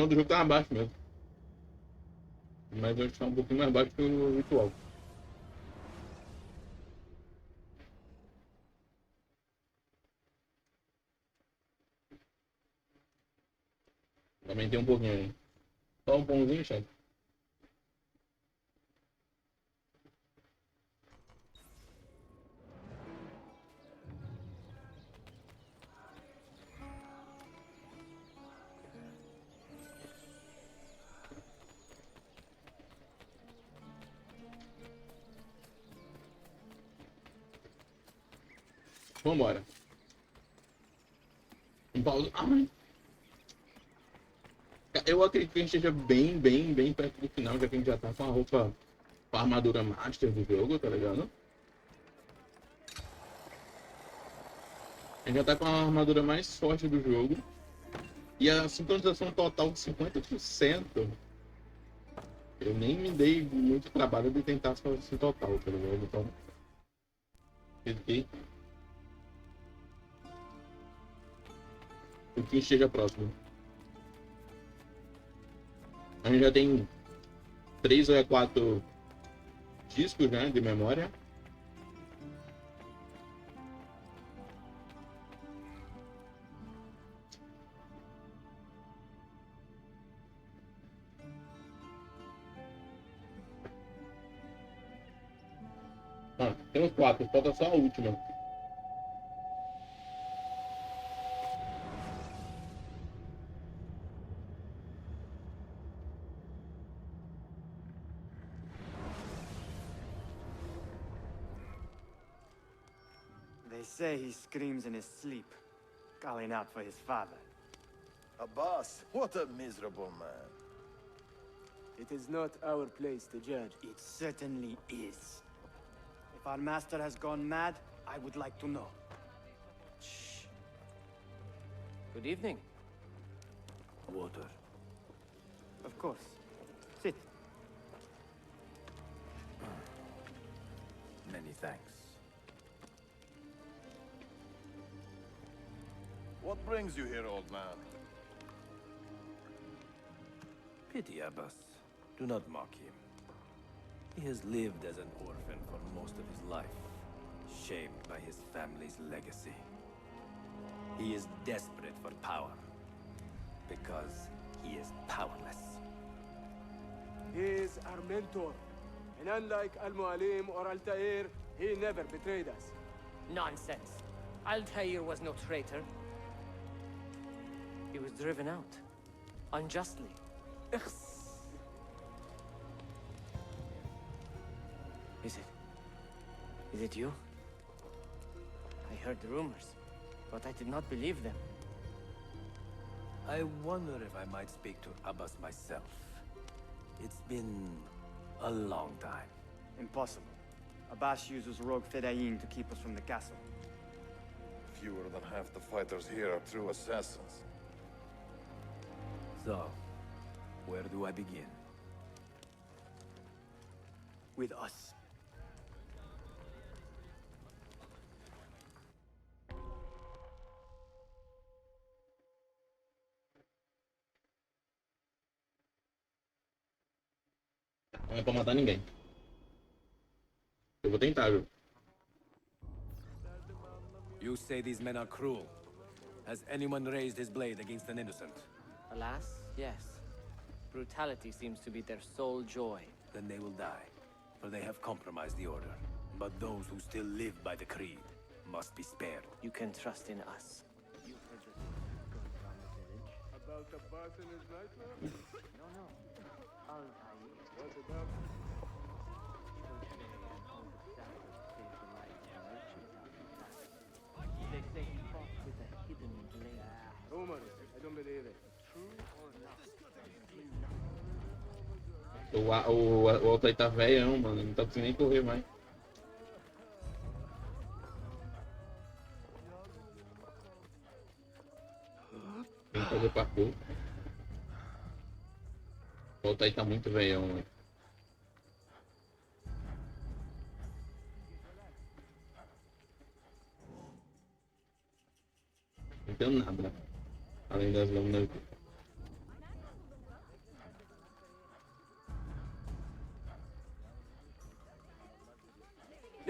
O do jogo tá abaixo mesmo. Mas hoje tá um pouquinho mais baixo que o virtual. Também tem um pouquinho aí. Só um pãozinho, chefe. Vambora. Um pausa. Ai. Eu acredito que a gente esteja bem perto do final, já que a gente já tá com a roupa, com a armadura master do jogo, tá ligado? A gente já tá com a armadura mais forte do jogo. E a sincronização total de 50%. Eu nem me dei muito trabalho de tentar fazer assim total, tá ligado? Então, fiquei. O que esteja próximo. A gente já tem 3 ou 4 discos, né, de memória. Ah, temos 4, falta só a última. They say he screams in his sleep, calling out for his father. Abbas, what a miserable man. It is not our place to judge. It certainly is. If our master has gone mad, I would like to know. Shh. Good evening. Water. Of course. Sit. Many thanks. What brings you here, old man? Pity Abbas. Do not mock him. He has lived as an orphan for most of his life, shaped by his family's legacy. He is desperate for power, because he is powerless. He is our mentor. And unlike Al-Mualim or Altair, he never betrayed us. Nonsense. Altair was no traitor. He was driven out. Unjustly. Is it you? I heard the rumors, but I did not believe them. I wonder if I might speak to Abbas myself. It's been a long time. Impossible. Abbas uses rogue Fedayeen to keep us from the castle. Fewer than half the fighters here are true assassins. So, where do I begin? With us. Não é pra matar ninguém. Eu vou tentar, viu? You say these men are cruel. Has anyone raised his blade against an innocent? Alas, yes. Brutality seems to be their sole joy. Then they will die, for they have compromised the order. But those who still live by the creed must be spared. You can trust in us. About Abbas and his nightmare? No. Altair. What about... They say he fought with a hidden blade. Rumors. I don't believe it. True or not? O Altair tá velhão, mano. Não tá conseguindo nem correr mais. Tem que fazer parkour. O Altair tá muito velhão, mano. Não tem nada. Além das lâminas.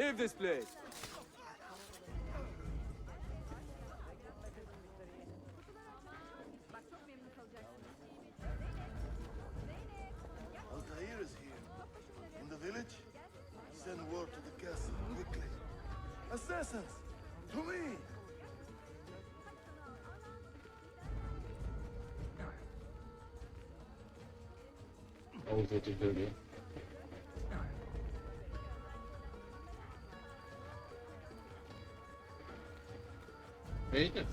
Leave this place. Altair is here. In the village? Send word to the castle, quickly. Assassins! To me! Olha os outros ali. Eita!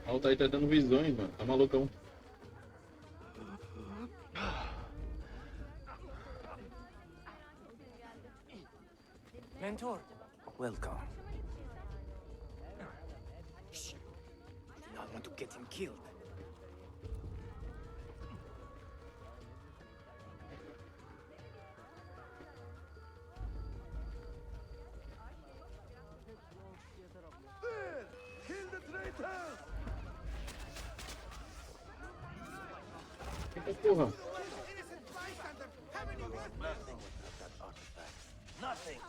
O Altair tá dando visões, mano. Tá malucão. Mentor, Welcome. shh. Do not want to get him killed. There! Kill the traitors! Eita porra! Nothing without that artifact. Nothing!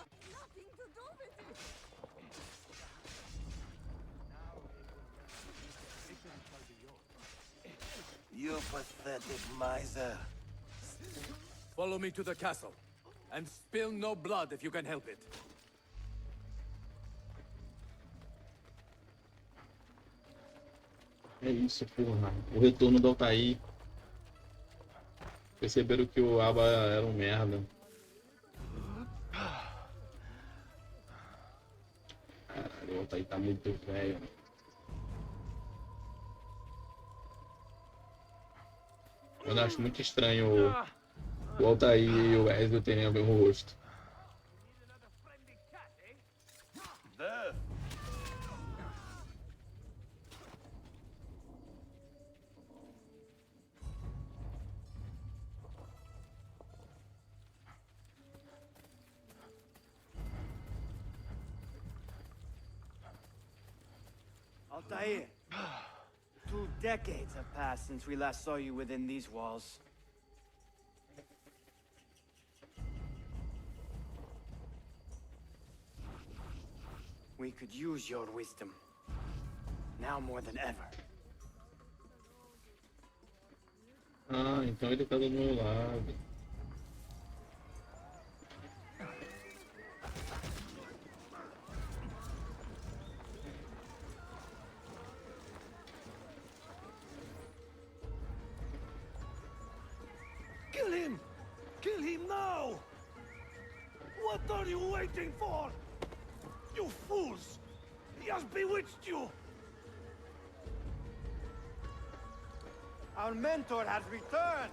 You pathetic miser. Follow me to the castle. And spill no blood if you can help it. É isso, porra. O retorno do Altair. Perceberam que o Aba era um merda. Caralho, o Altair tá muito velho. Eu acho muito estranho o Altair e o Ezio terem o mesmo rosto. There! Altair, 2 decades have passed since we last saw you within these walls. We could use your wisdom. Now more than ever. Ah, então ele tá do meu lado. Kill him! Kill him now! What are you waiting for? You fools! He has bewitched you! Our mentor has returned!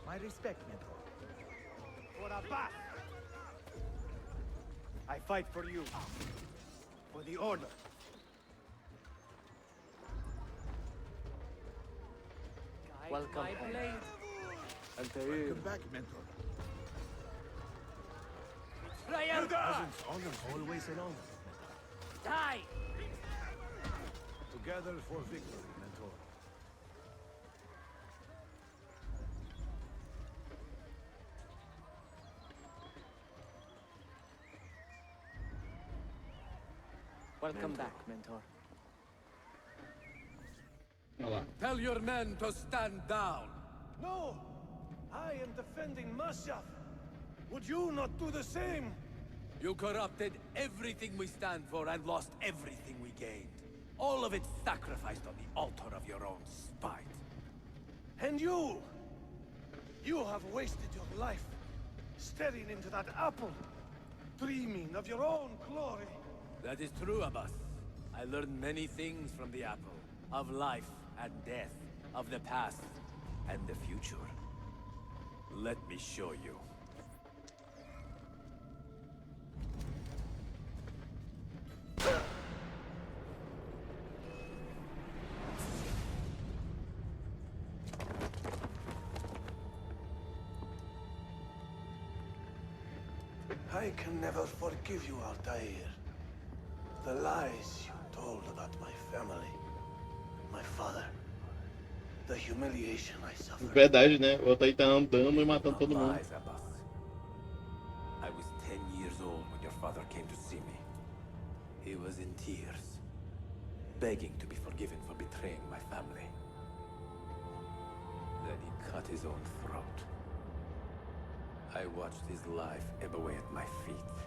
My respect, Mentor. For Abbas! I fight for you. For the Order. Welcome home. Altair. Come back, Mentor. Ryan! Presence honors always alone. Die! Together for victory, Mentor. Welcome back, Mentor. Olha lá. Tell your men to stand down. No! I am defending Mashav! Would you not do the same? You corrupted everything we stand for and lost everything we gained. All of it sacrificed on the altar of your own spite. And you! You have wasted your life, staring into that apple, dreaming of your own glory. That is true, Abbas. I learned many things from the apple. Of life and death. Of the past and the future. Let me show you. I can never forgive you, Altair. The lies you told about my family, my father. the humiliation I suffered. Verdade, né? O Altair tá andando e matando Not todo mundo. lies, Abbas. I was 10 years old when your father came to see me. He was in tears, begging to be forgiven for betraying my family. Then he cut his own throat. I watched his life ebb away at my feet.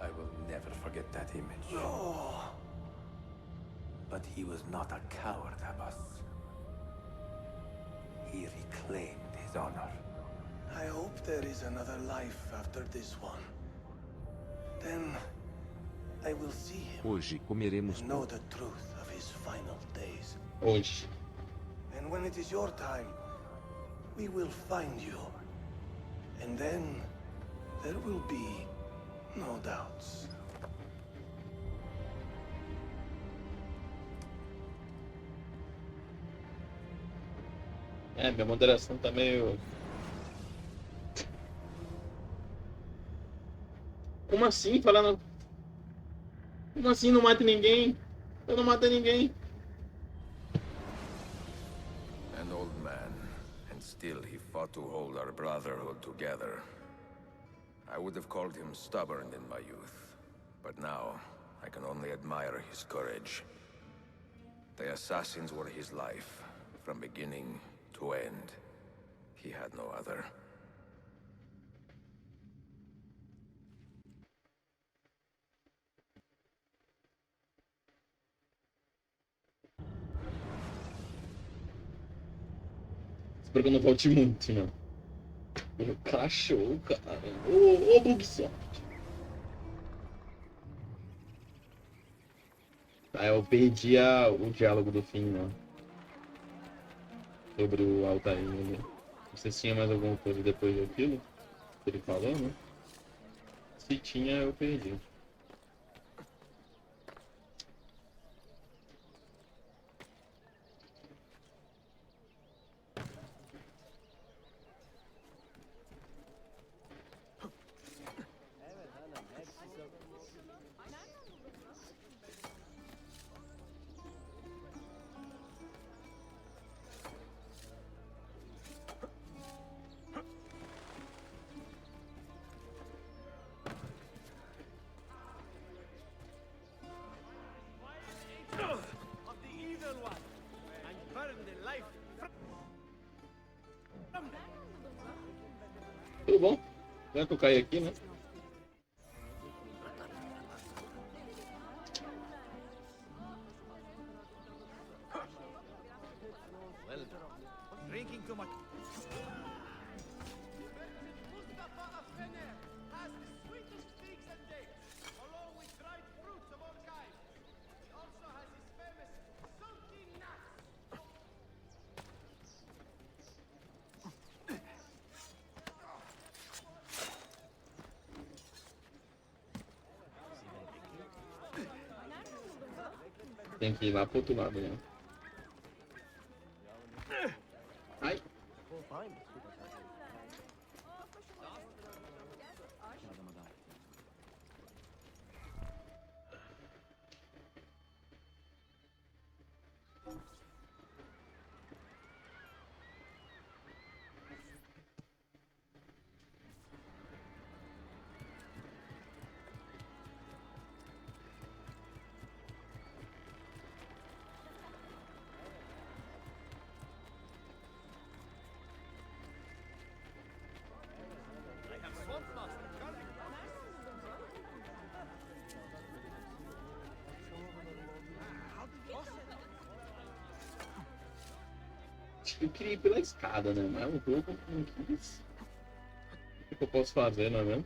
I will never forget that image. No. But he was not a coward, Abbas. He reclaimed his honor. I hope there is another life after this one. Then I will see him Hoje comeremos and know the truth of his final days. Hoje. And when it is your time, we will find you. And then there will be no doubts. É, minha moderação tá meio... Como assim? Falando... Como assim não mata ninguém? Eu não matei ninguém. An old man, and still he fought to hold our brotherhood together. I would have called him stubborn in my youth, but now I can only admire his courage. The assassins were his life, from beginning to end. He had no other. Espero que eu não volte muito, não. Meu cachorro, cara. Ô, Bugson. Ah, eu perdi o diálogo do fim, né? Sobre o Altair, né? Não sei se tinha mais alguma coisa depois daquilo que ele falou, né? Se tinha, eu perdi. Of the evil one, and burn the life from them. Tudo bom? Já que eu caí aqui, né? Drinking too much. Tem que ir lá pro outro lado, né? Ai. Eu queria ir pela escada, né? Mas o jogo não quis. O que eu posso fazer, não é mesmo?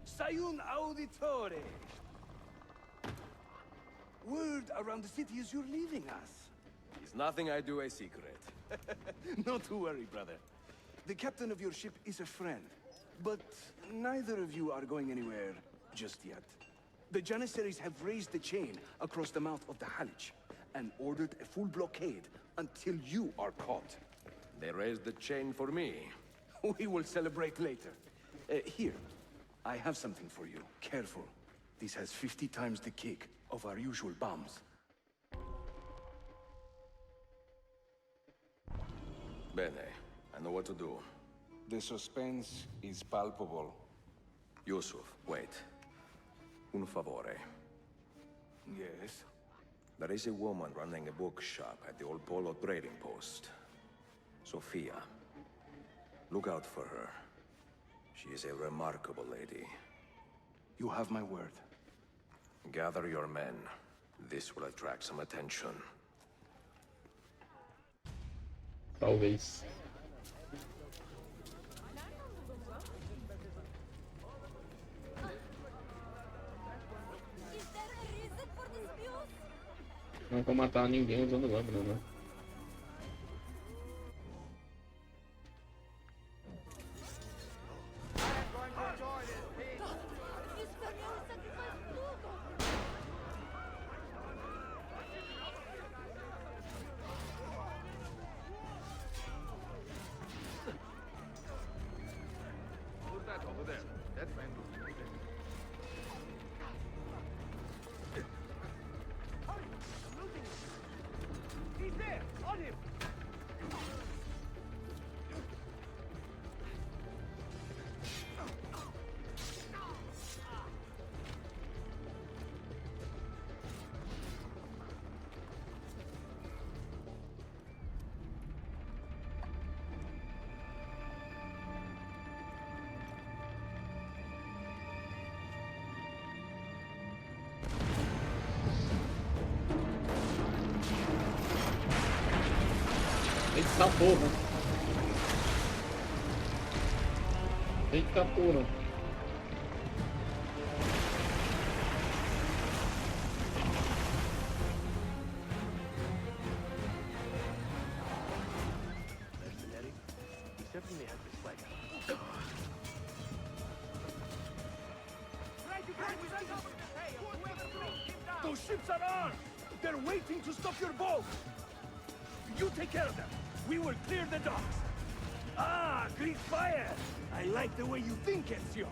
Sayun Auditore. Word around the city is you're leaving us. Is nothing I do a secret. Not to worry, brother. The captain of your ship is a friend, but neither of you are going anywhere just yet. The Janissaries have raised the chain across the mouth of the Halich and ordered a full blockade until you are caught. They raised the chain for me. We will celebrate later. Here, I have something for you. Careful. This has 50 times the kick of our usual bombs. Bene, I know what to do. The suspense is palpable. Yusuf, wait. Un favore. Yes? There is a woman running a bookshop at the old Polo trading post. Sophia. Look out for her. She is a remarkable lady. You have my word. Gather your men. This will attract some attention. Talvez. Não vou matar ninguém usando lâmina, né? Eita porra! Eita porra! Mercenary? He certainly has the swagger. Those ships are armed! They're waiting to stop your boat! You take care of them! We will clear the docks! Ah, Greek fire! I like the way you think, Ezio!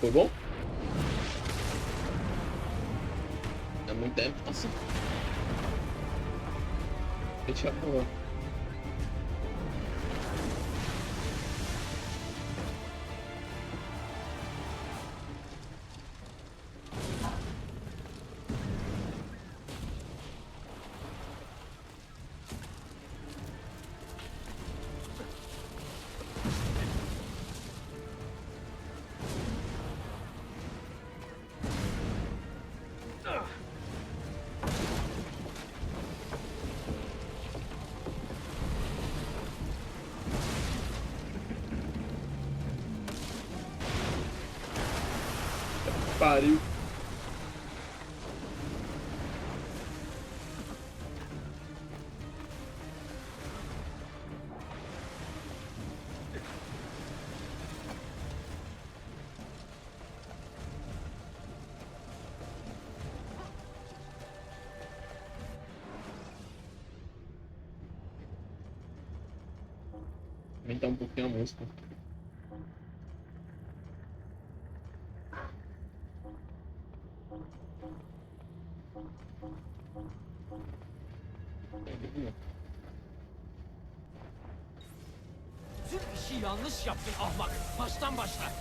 Foi bom? É muito tempo, nossa. Deixa eu falar. Pariu. Aumentar um pouquinho a música. Bütün işi yanlış yaptın ahmak. Baştan başla.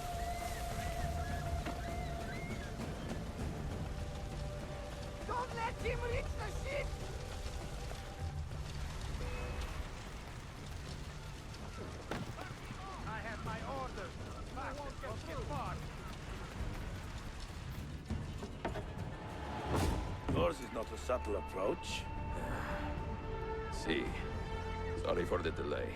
Don't let him reach the ship! I have my orders. I won't get far. Yours is not a subtle approach. See. Sorry for the delay.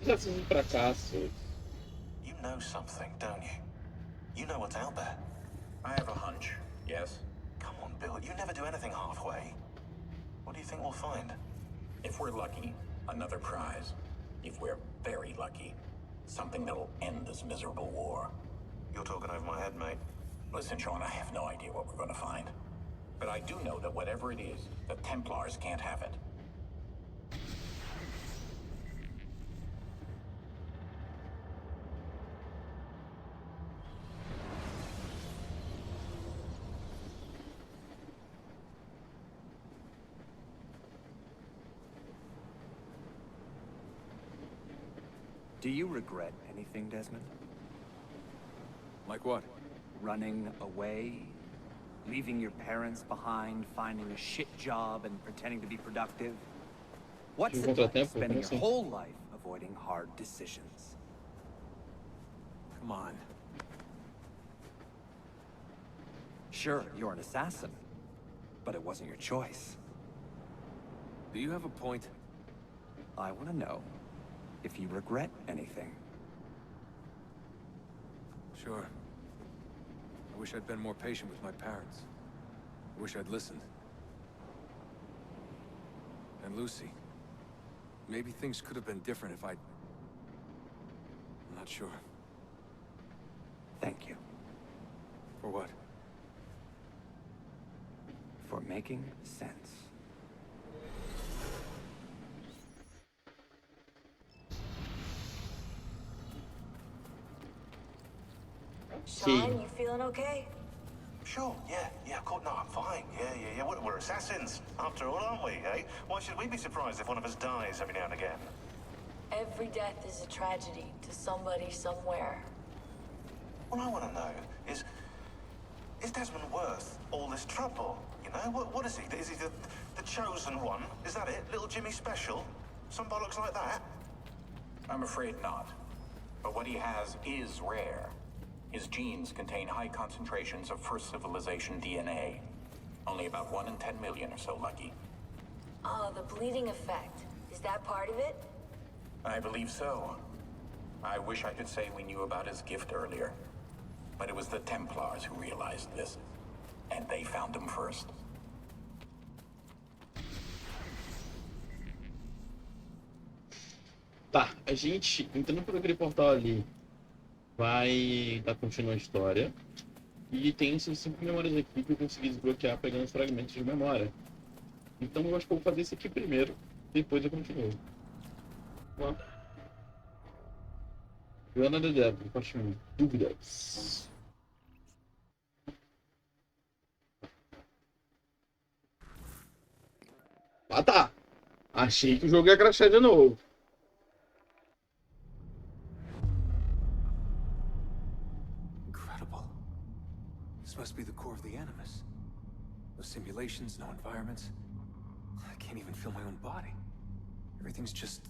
Já são um fracasso. You know something, don't you? You know what's out there. I have a hunch, yes? Come on, Bill, you never do anything halfway. What do you think we'll find? If we're lucky, another prize. If we're very lucky, something that'll end this miserable war. You're talking over my head, mate. Listen, Sean, I have no idea what we're going to find. But I do know that whatever it is, the Templars can't have it. Do you regret anything, Desmond? Like what? Running away? Leaving your parents behind, finding a shit job, and pretending to be productive? What's it like spending your whole life avoiding hard decisions? Come on. Sure, you're an assassin, but it wasn't your choice. Do you have a point? I want to know if you regret anything. Sure. I wish I'd been more patient with my parents. I wish I'd listened. And Lucy. Maybe things could have been different if I'm not sure. Thank you. For what? For making sense. Sean, you feeling okay? Sure, yeah, of course, no, I'm fine. Yeah, we're assassins, after all, aren't we, eh? Why should we be surprised if one of us dies every now and again? Every death is a tragedy to somebody somewhere. What I want to know is Desmond worth all this trouble? You know, what is he? Is he the chosen one? Is that it? Little Jimmy Special? Some bollocks like that? I'm afraid not. But what he has is rare. His genes contain high concentrations of first civilization DNA. Only about 1 in 10 million or so lucky. Oh, the bleeding effect. Is that part of it? I believe so. I wish I could say we knew about his gift earlier. But it was the Templars who realized this. And they found him first. Tá, a gente, entrando por aquele portal ali, vai dar continuando a história. E tem esses 5 memórias aqui que eu consegui desbloquear pegando os fragmentos de memória. Então eu acho que eu vou fazer isso aqui primeiro, depois eu continuo. Vamos lá. Joana de Débora, parte 1. Dúvidas. Ah tá! Achei que o jogo ia crashar de novo. Incredible. This must be the core of the Animus. No simulations, no environments. I can't even feel my own body. Everything's just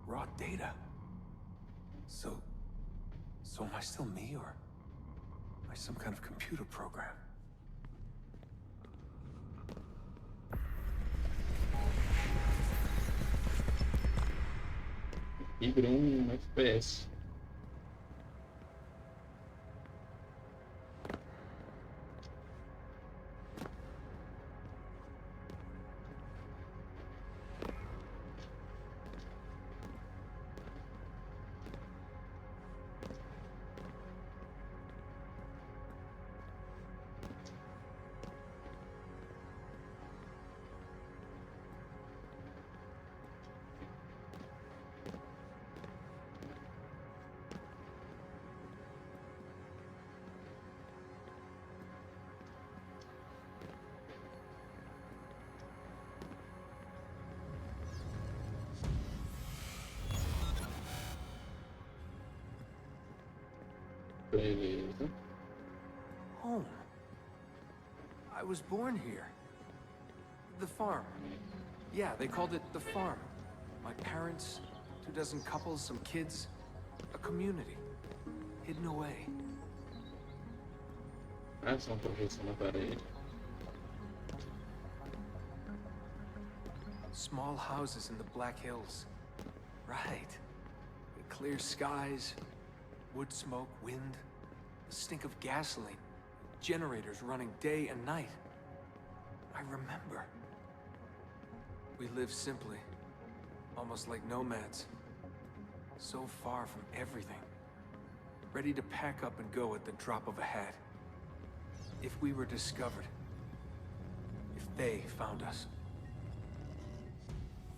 raw data. So am I still me, or am I some kind of computer program? E virou FPS. Beleza. Home. I was born here. The farm. Yeah, they called it the farm. My parents, 24 couples, some kids, a community. Hidden away. Ah, só uma projeção na parede. Small houses in the Black Hills. Right. Clear skies, wood smoke, wind, the stink of gasoline, generators running day and night. I remember. We lived simply, almost like nomads. So far from everything. Ready to pack up and go at the drop of a hat. If we were discovered. If they found us.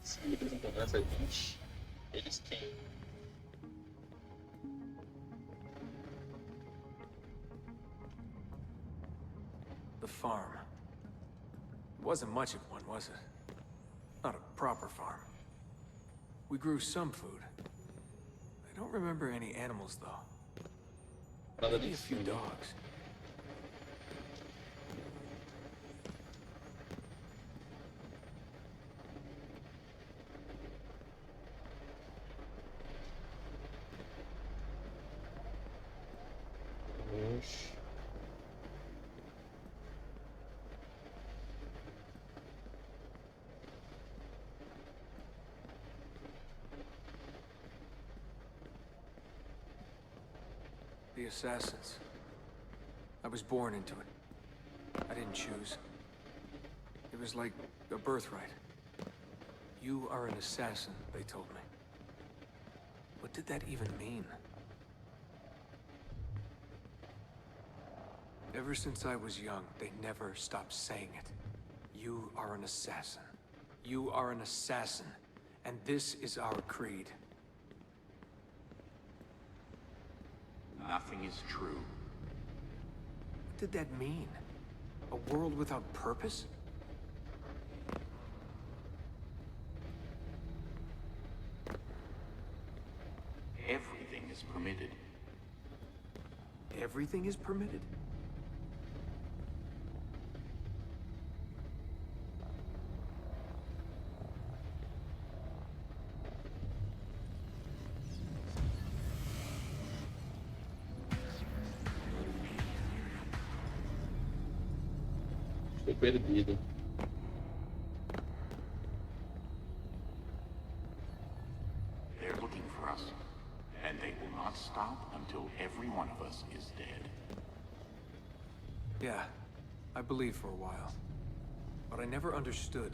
Se eles encontrassem a gente, eles quem? The farm. It wasn't much of one, was it? Not a proper farm. We grew some food. I don't remember any animals, though. Maybe a few dogs. The assassins. I was born into it. I didn't choose. It was like a birthright. You are an assassin, they told me. What did that even mean? Ever since I was young, they never stopped saying it. You are an assassin. You are an assassin. And this is our creed. Nothing is true. What did that mean? A world without purpose? Everything is permitted. Everything is permitted? Estou perdido. They're looking for us, and they will not stop until every one of us is dead. Yeah, I believed for a while. But I never understood.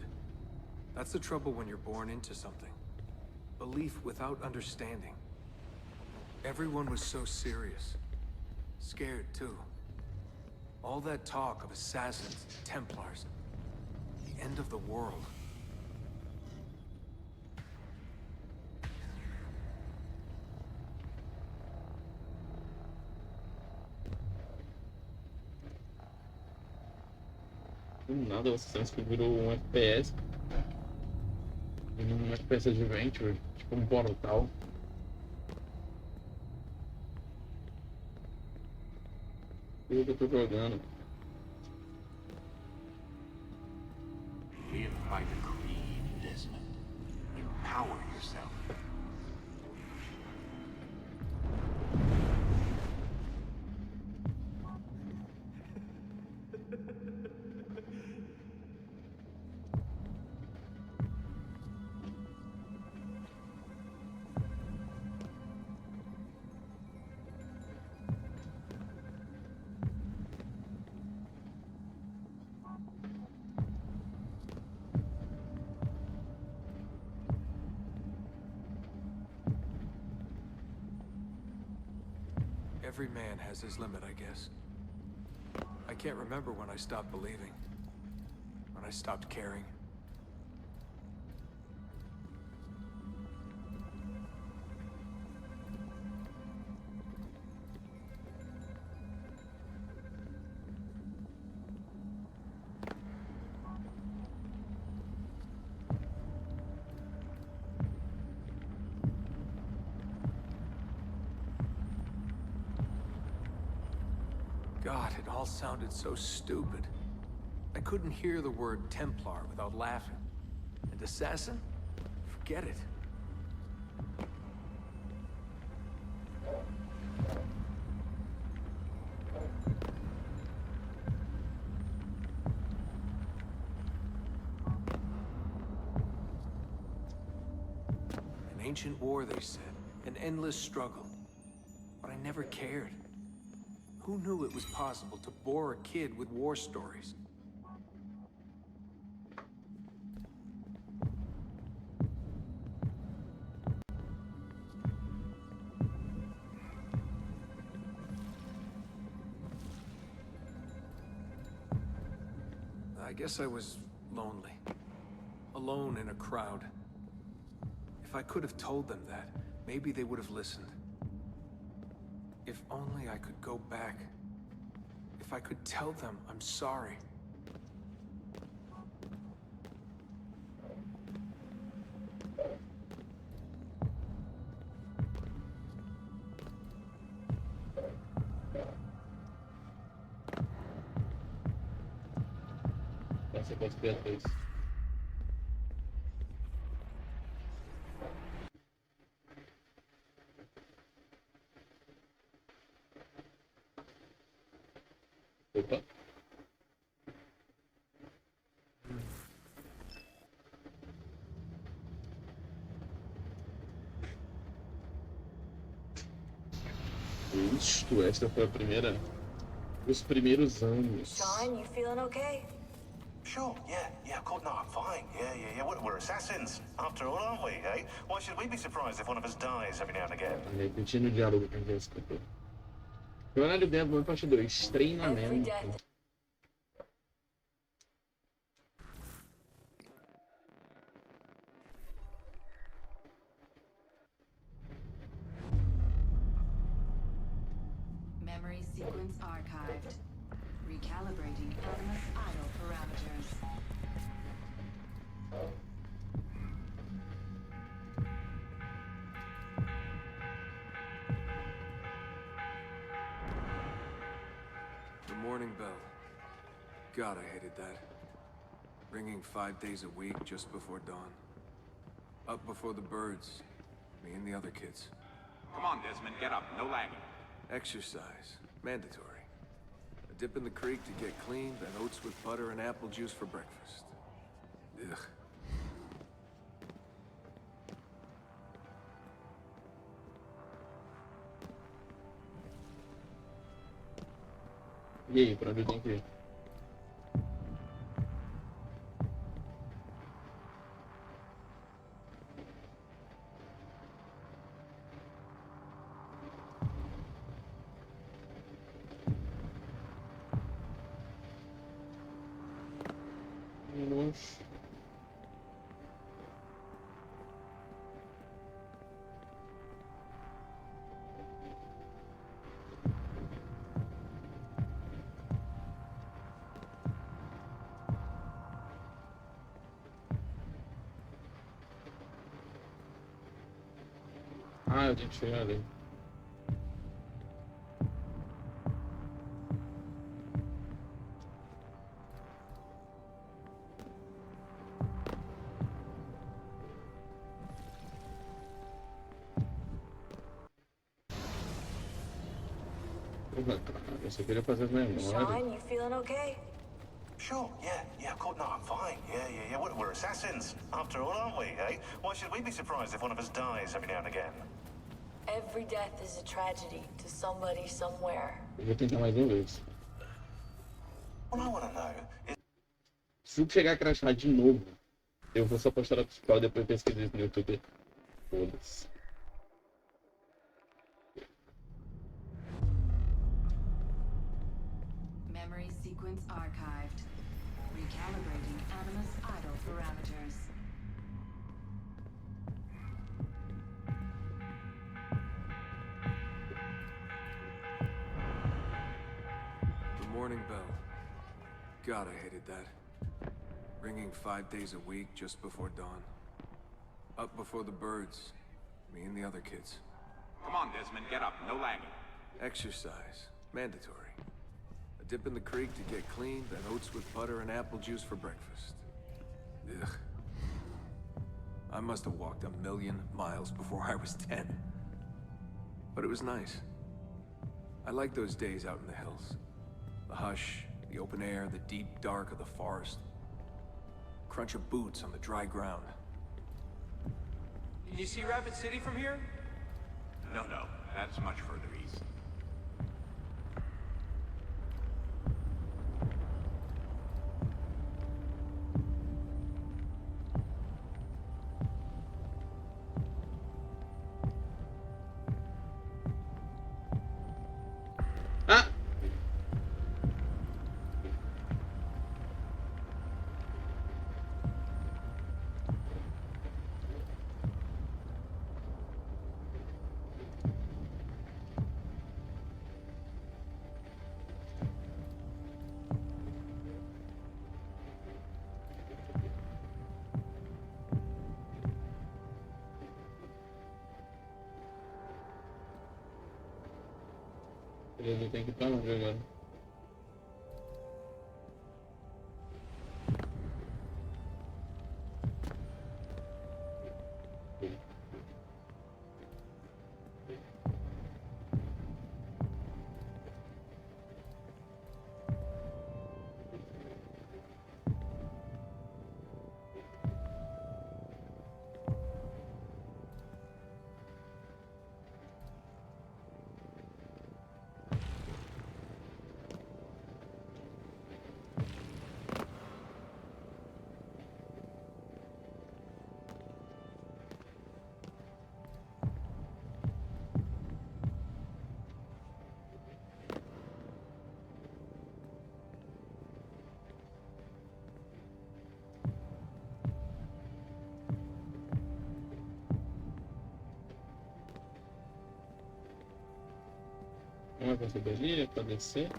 That's the trouble when you're born into something. Belief without understanding. Everyone was so serious. Scared, too. All that talk of assassins, Templars, the end of the world. Do nada você transfigurou um FPS em uma espécie de adventure, tipo um portal. Tudo que eu tô jogando. Live by the creed, Desmond. Empower yourself. Every man has his limit, I guess. I can't remember when I stopped believing. When I stopped caring. God, it all sounded so stupid. I couldn't hear the word Templar without laughing. And assassin? Forget it. An ancient war, they said. An endless struggle. But I never cared. Who knew it was possible to bore a kid with war stories? I guess I was lonely. Alone in a crowd. If I could have told them that, maybe they would have listened. If only I could go back. If I could tell them I'm sorry. Essa pode ser a vez. Opa. Isto, esta foi a primeira. Os primeiros anos. Sean, you feeling okay? Sure, yeah, of course, no, I'm fine. Yeah. We're assassins, after all, aren't we, eh? Why should we be surprised if one of us dies every now and again? Repetindo o diálogo com quem escutou. Jornada dentro do parte 2. Treinamento. Memory sequence archived. Recalibrating Animus idle parameters. The morning bell. God, I hated that. Ringing 5 days a week just before dawn. Up before the birds. Me and the other kids. Come on, Desmond, get up. No lagging. Exercise. Mandatory. A dip in the creek to get clean, then oats with butter and apple juice for breakfast. Ugh. E aí, pra onde eu tenho que ir? Nossa. Ah, eu tenho que chegar ali. Eu só queria fazer as memórias. Sean, you feeling okay? Sure, yeah, of course, no, I'm fine. Yeah. We're assassins, after all, aren't we, eh? Why should we be surprised if one of us dies every now and again? Every death is a tragedy to somebody somewhere. Eu vou tentar mais uma vez. What I want to know is... Se chegar a crashar de novo, eu vou só postar a tutorial e depois pesquisar no YouTube. Foda-se. Memory sequence archived. Recalibrating Animus idle parameters. The morning bell. God, I hated that. Ringing 5 days a week just before dawn. Up before the birds. Me and the other kids. Come on, Desmond, get up. No lagging. Exercise. Mandatory. dip in the creek to get clean, then oats with butter and apple juice for breakfast. Ugh. I must have walked 1,000,000 miles before I was 10. But it was nice. I liked those days out in the hills. The hush, the open air, the deep dark of the forest. Crunch of boots on the dry ground. Can you see Rapid City from here? No, that's much further east. Ah! Beleza, tem que ir pra onde agora? Uma pra subir ali, pra descer.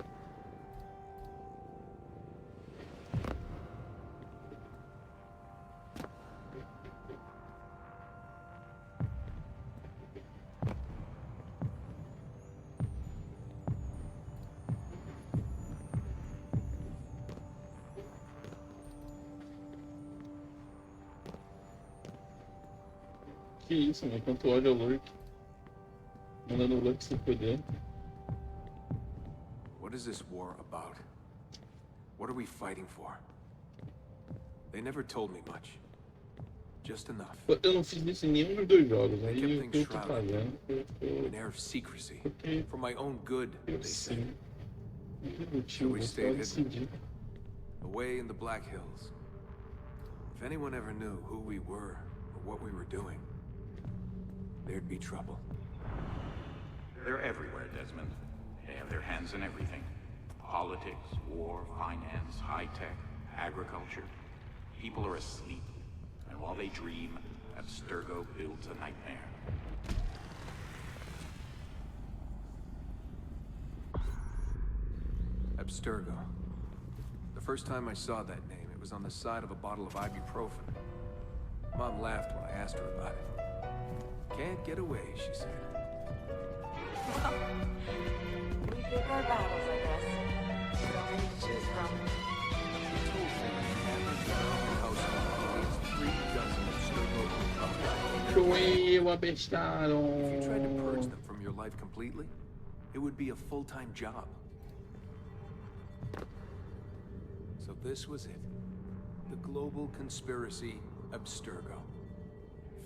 Que isso, mano? Quanto ódio ao Lurk. Mandando o Lurk se fuder. What is this war about? What are we fighting for? They never told me much. Just enough. Eu não fiz isso em nenhum dos dois jogos. Aí o que eu tô fazendo? An air of secrecy. For my own good, they say. So we Motivo, stayed pode hidden. decidir. Away in the Black Hills. If anyone ever knew who we were or what we were doing, there'd be trouble. They're everywhere, Desmond. They have their hands in everything. Politics, war, finance, high-tech, agriculture. People are asleep. And while they dream, Abstergo builds a nightmare. Abstergo. The first time I saw that name, it was on the side of a bottle of ibuprofen. Mom laughed when I asked her about it. Can't get away, she said. Well, we pick our battles, I guess. So many to choose from. She told me the average American household needs 3 dozen Abstergo products. Joel, If you tried to abestaram. purge them from your life completely, it would be a full-time job. So this was it. The global conspiracy Abstergo.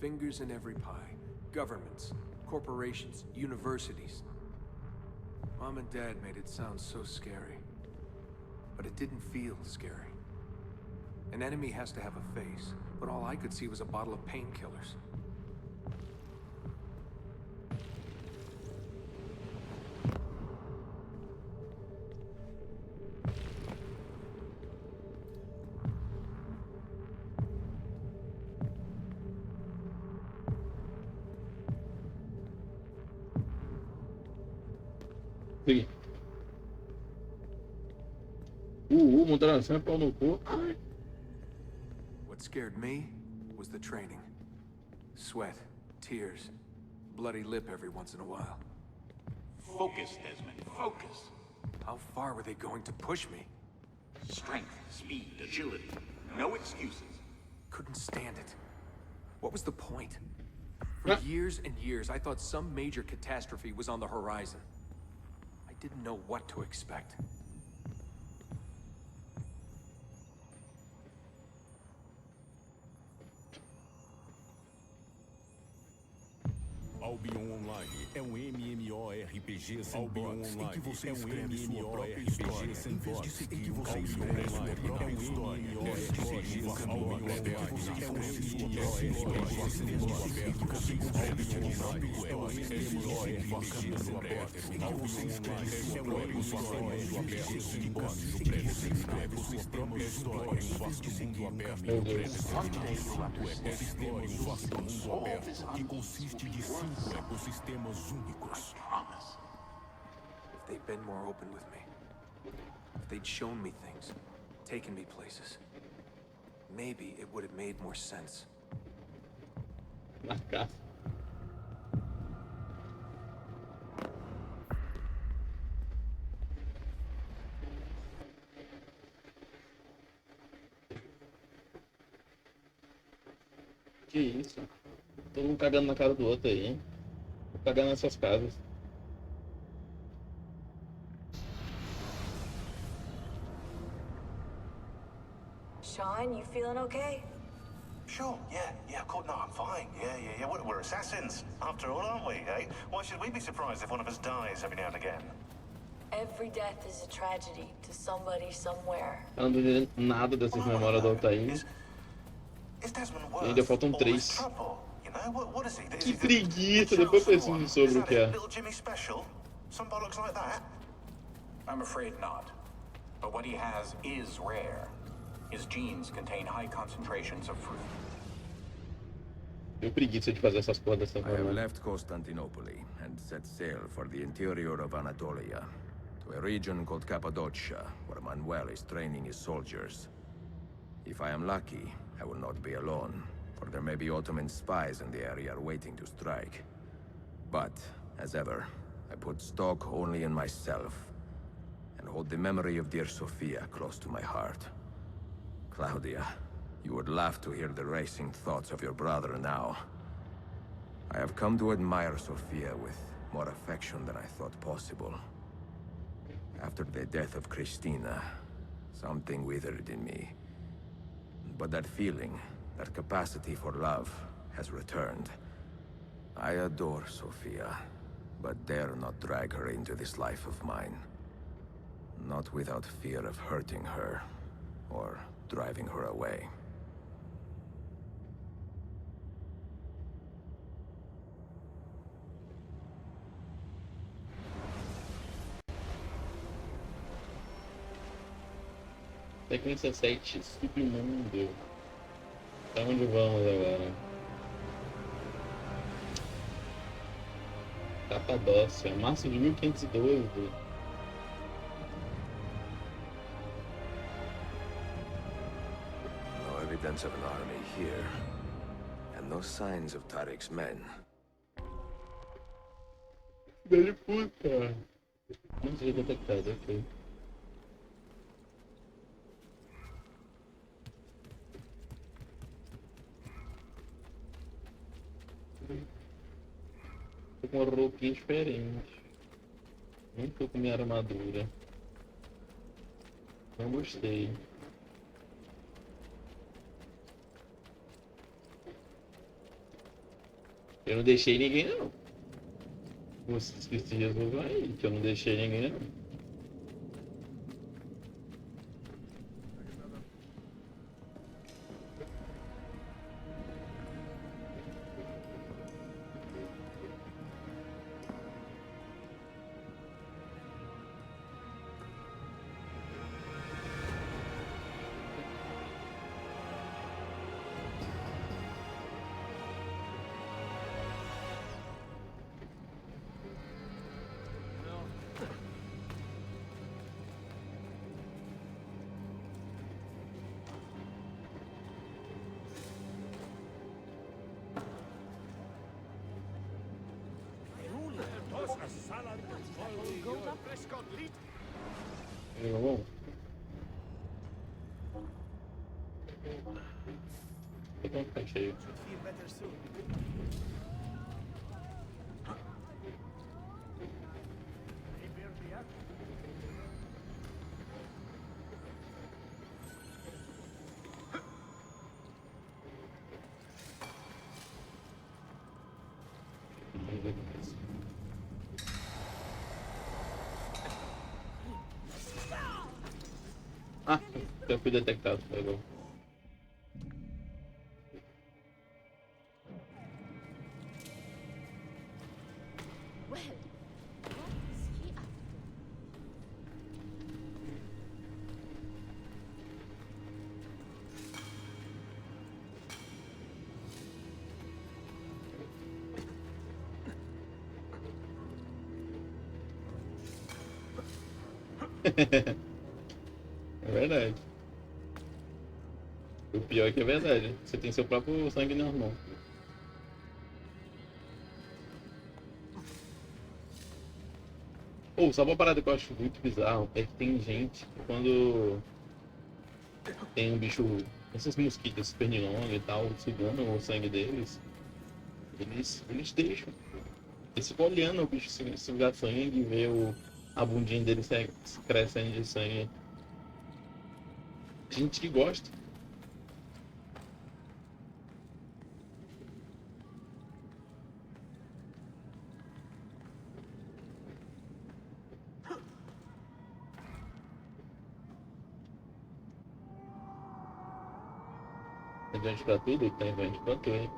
Fingers in every pie. Governments, corporations, universities. Mom and Dad made it sound so scary. But it didn't feel scary. An enemy has to have a face, but all I could see was a bottle of painkillers. Segui. Moderação é pau no cu. Ai. What scared me was the training. Sweat, tears, bloody lip every once in a while. Focus, Desmond, focus. How far were they going to push me? Strength, speed, agility. No excuses. Couldn't stand it. What was the point? For years and years, I thought some major catastrophe was on the horizon. I didn't know what to expect. Albion Online é um MMORPG sem bots em que você escreve sua própria história em vez de seguir você escreve sua própria história. MMORPG sem bots em que você escreve sua própria história em vez de seguir sua própria história. MMORPG sem bots em que você escreve sua própria história sem bots em que você escreve sua própria história em vasto mundo aberto e ecossistema em vasto mundo aberto que consiste de 5 ecossistemas únicos. If they'd been more open with me, if they'd shown me things, taken me places, maybe it would have made more sense. Que isso? Todo mundo cagando na cara do outro aí, hein? Tô cagando nessas casas. Sean, you feeling okay? Sure, yeah, of course. No, I'm fine. Yeah. We're assassins, after all, aren't we, eh? Why should we be surprised if one of us dies every now and again? Every death is a tragedy to somebody somewhere. Eu não duvido nada dessas memórias do Altair. E ainda faltam 3. Que preguiça, depois eu preciso sobre o que é. Little Jimmy special? Some bollocks like that? I'm afraid not. But what he has is rare. His genes contain high concentrations of fruit. Eu preguiça de fazer essas porras dessa I have forma. left Constantinople and set sail for the interior of Anatolia, to a region called Cappadocia, where Manuel is training his soldiers. If I am lucky, I will not be alone, for there may be Ottoman spies in the area waiting to strike. But, as ever, I put stock only in myself, and hold the memory of dear Sophia close to my heart. Claudia, you would laugh to hear the racing thoughts of your brother now. I have come to admire Sophia with more affection than I thought possible. After the death of Christina, something withered in me. But that feeling, that capacity for love, has returned. I adore Sophia, but dare not drag her into this life of mine. Not without fear of hurting her, or driving her away. Sequência 7, Submundo. Pra onde vamos agora? Capadócia, março de 1512. No evidence of an army here, and no signs of Tariq's men. Filho de puta! Não seja detectado, ok. Tô com uma roupinha diferente. Não tô com minha armadura. Não gostei. Eu não deixei ninguém não. Vocês que se resolvam aí, que eu não deixei ninguém não. Bom. Vou ficar cheio. Feel better soon. Ah, já fui detectado, pegou. Well, what is he up É verdade. O pior é que é verdade. Você tem seu próprio sangue na mão. Ou, só uma parada que eu acho muito bizarro é que tem gente que quando tem um bicho, esses mosquitos pernilongo e tal, sugando o sangue deles, eles deixam. Eles ficam olhando o bicho sugar sangue e ver a bundinha dele crescendo de sangue. Gente que gosta. Tem gente pra tudo? Tem gente pra tudo, hein?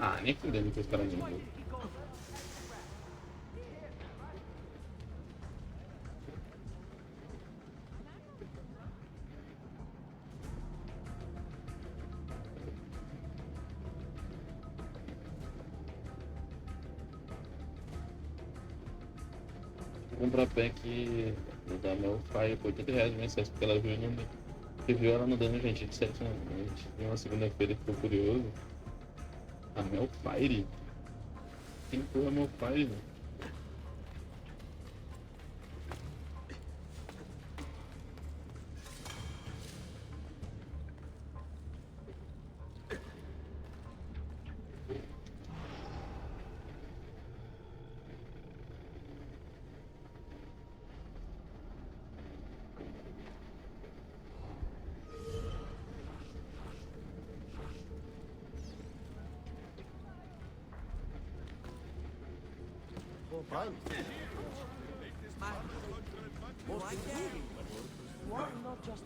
Ah, nem fudendo que os caras não. Vou comprar pack da meu pai por R$80 mensais, porque ela viu no review ela mandando gente de 7 na noite. E uma segunda-feira ficou curioso. A Melfire? Quem foi a Melfire? Why not just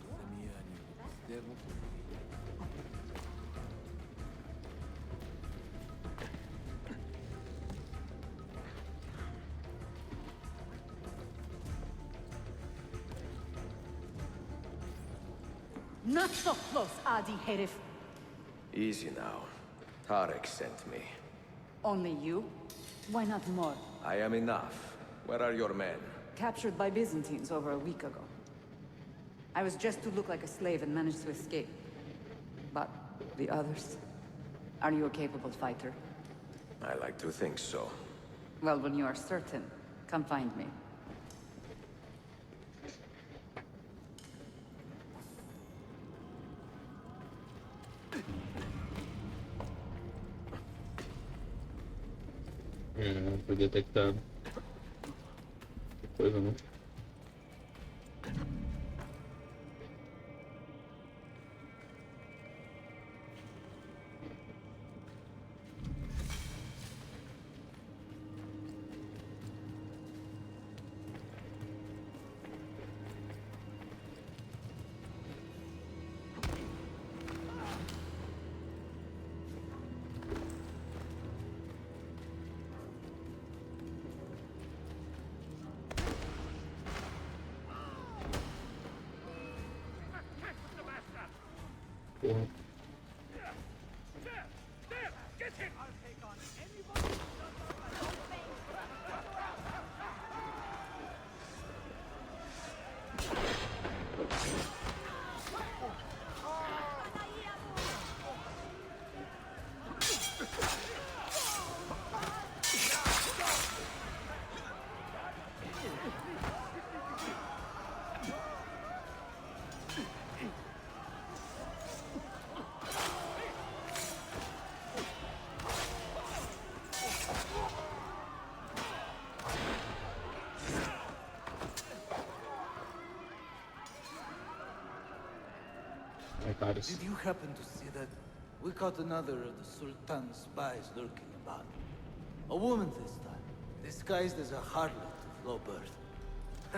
Not so close, Adi Herif. Easy now. Tarek sent me. Only you? Why not more? I am enough. Where are your men? Captured by Byzantines over a week ago. I was just to look like a slave and managed to escape. But the others? Are you a capable fighter? I like to think so. Well, when you are certain, come find me. Foi detectado. Que coisa, não? Porra. caros. Did you happen to see that? We caught another of the Sultan's spies lurking about. A woman this time, disguised as a harlot of low birth.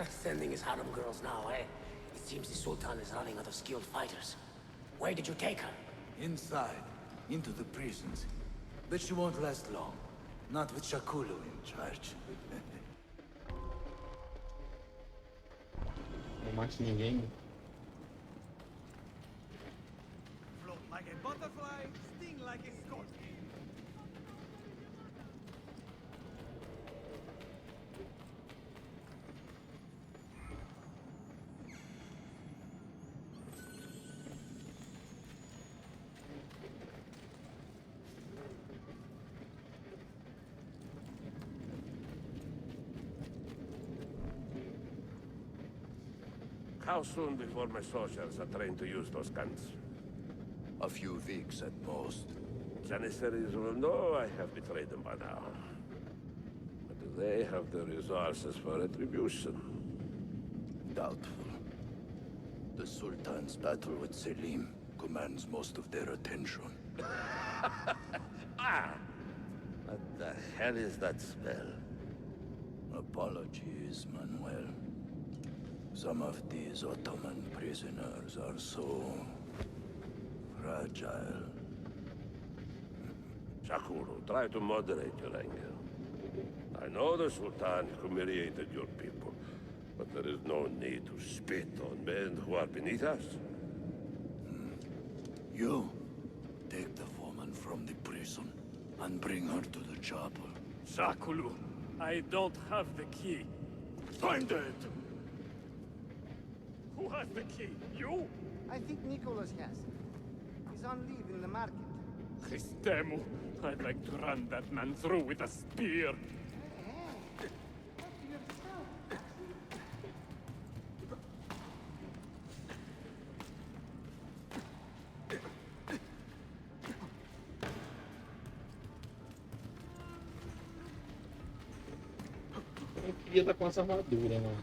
Sending his harem girls now, eh? It seems the Sultan is running out of skilled fighters. Where did you take her? Inside, into the prisons. But she won't last long. Not with Shakulu in charge. Não mate ninguém. Float like a butterfly, sting like a scorpion. How soon before my soldiers are trained to use those guns? A few weeks at most. Janissaries will know I have betrayed them by now. But do they have the resources for retribution? Doubtful. The Sultan's battle with Selim commands most of their attention. What the hell is that spell? Apologies, Manuel. Some of these Ottoman prisoners are so fragile. Shakuru, try to moderate your anger. I know the Sultan humiliated your people, but there is no need to spit on men who are beneath us. You take the woman from the prison and bring her to the chapel. Shakulu, I don't have the key. Find it! Who has the key? You? I think Nicholas has it. He's on leave in the market. Christemu, I'd like to run that man through with a spear. Eu queria estar com essa armadura, mano.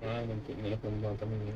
Ah, não tem nem como matar ninguém.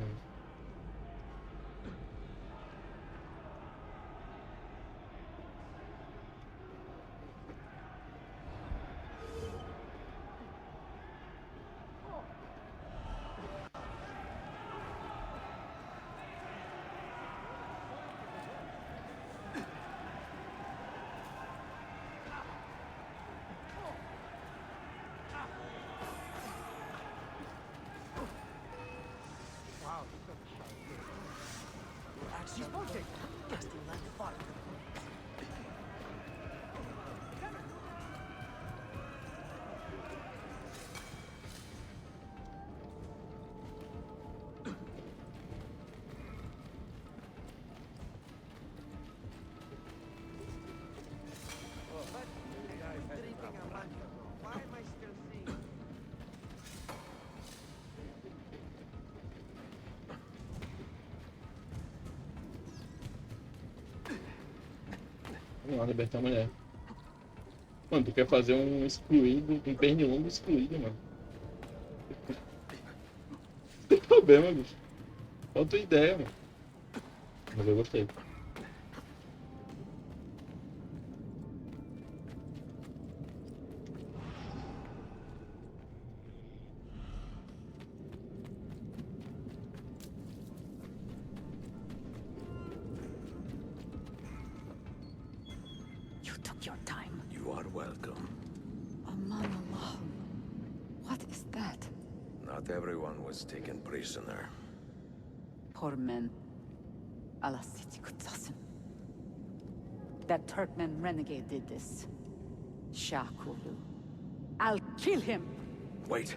She's working. Just to let the fire. Why am I still seeing? Vamos lá, libertar a mulher. Mano, tu quer fazer um excluído, um pernilongo excluído, mano. Não tem problema, bicho. Qual a tua ideia, mano? Mas eu gostei. You took your time. You are welcome. Aman Allah. What is that? Not everyone was taken prisoner. Poor men. Allah City Kutsasın. That Turkmen renegade did this. Shakulu. I'll kill him! Wait.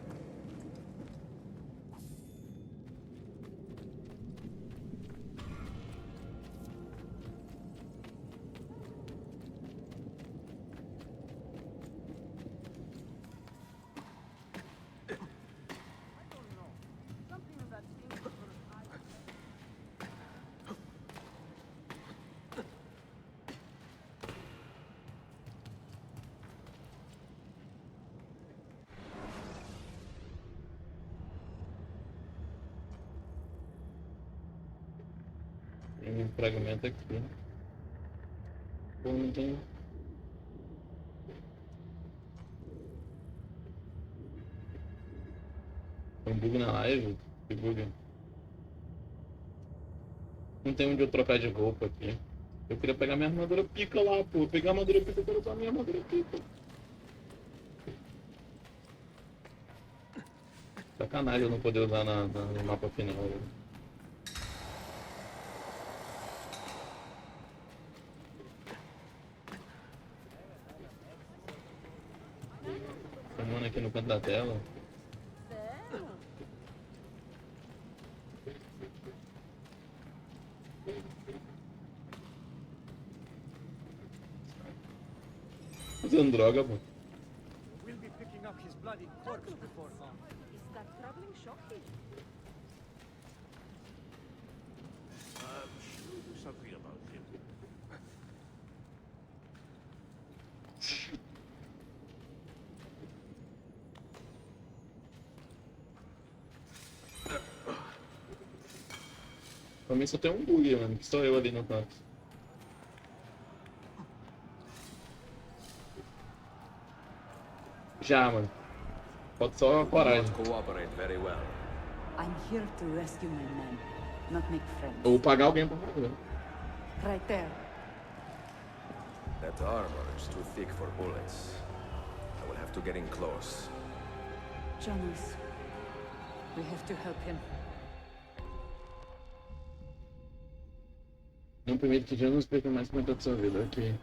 Tem um fragmento aqui. Pô, não tem. Tem um bug na live? Que bug? Não tem onde eu trocar de roupa aqui. Eu queria pegar minha armadura pica lá, pô. Pegar a armadura pica, eu quero usar minha armadura pica. Sacanagem eu não poder usar no mapa final. Chamando aqui no canto da tela. Usando droga, pô. We'll be picking up his bloody corpse before long. Is that troubling shocking? Should we do something about him? Pra mim só tem um bug, mano, que sou eu ali no canto. Já, mano. Falta só a coragem. I'm here to rescue my men, not make friends. Ou pagar alguém pra fazer. Right there. That armor is too thick for bullets. I will have to get in close. Jonas, we have to help him. Não permite que Jonas perca mais metade da sua vida. Ok.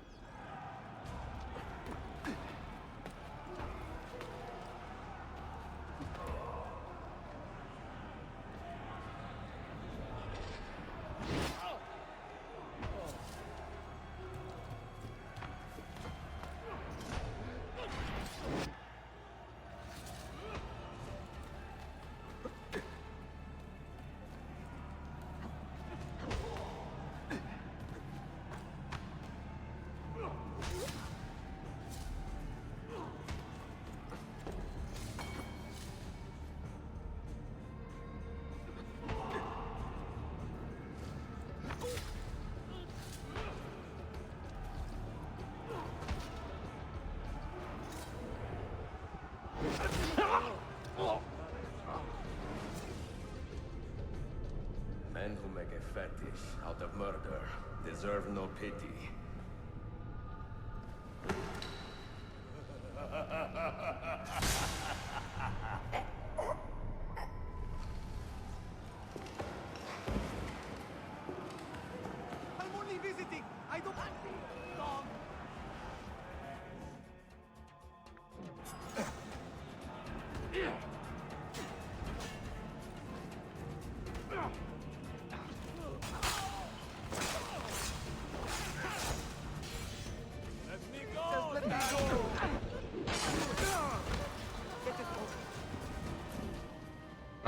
Men who make a fetish out of murder deserve no pity. I'm only visiting. I don't want dog.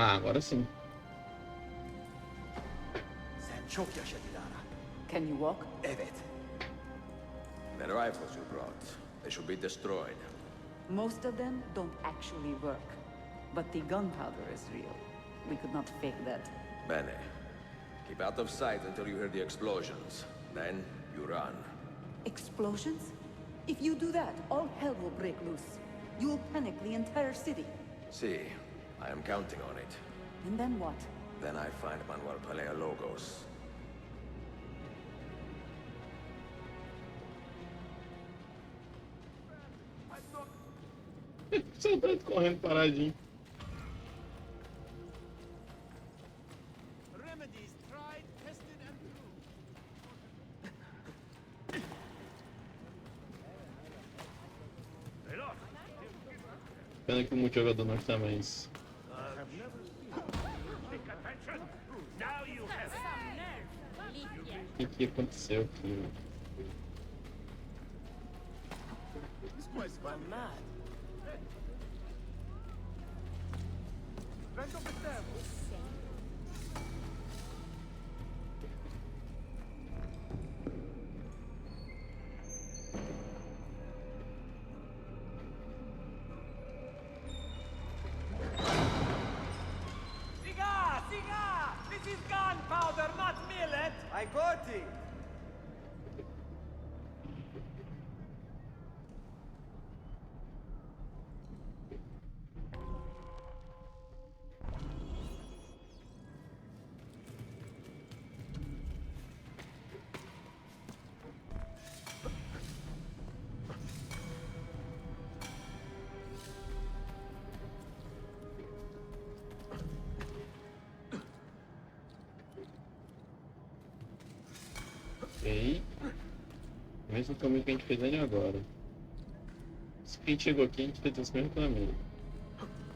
Ah, agora sim. Sen çok yaşadılar. Can you walk? Evet. The rifles you brought, they should be destroyed. Most of them don't actually work. But the gunpowder is real. We could not fake that. Bene. Keep out of sight until you hear the explosions. Then, you run. Explosions? If you do that, all hell will break loose. You will panic the entire city. See, I am counting on it. And then what? Then I find Manuel Paleologos. Saudade correndo paradinho. Remedies tried, tested, and Pena que o multijogador nós também. Isso. O que aconteceu aqui? This place went mad. Friend of the devil. Cigar! Cigar! This is gunpowder! powder, not millet! I got it! Ok. Mesmo caminho que a gente fez ali agora. Se a gente chegou aqui, a gente fez esse mesmo caminho.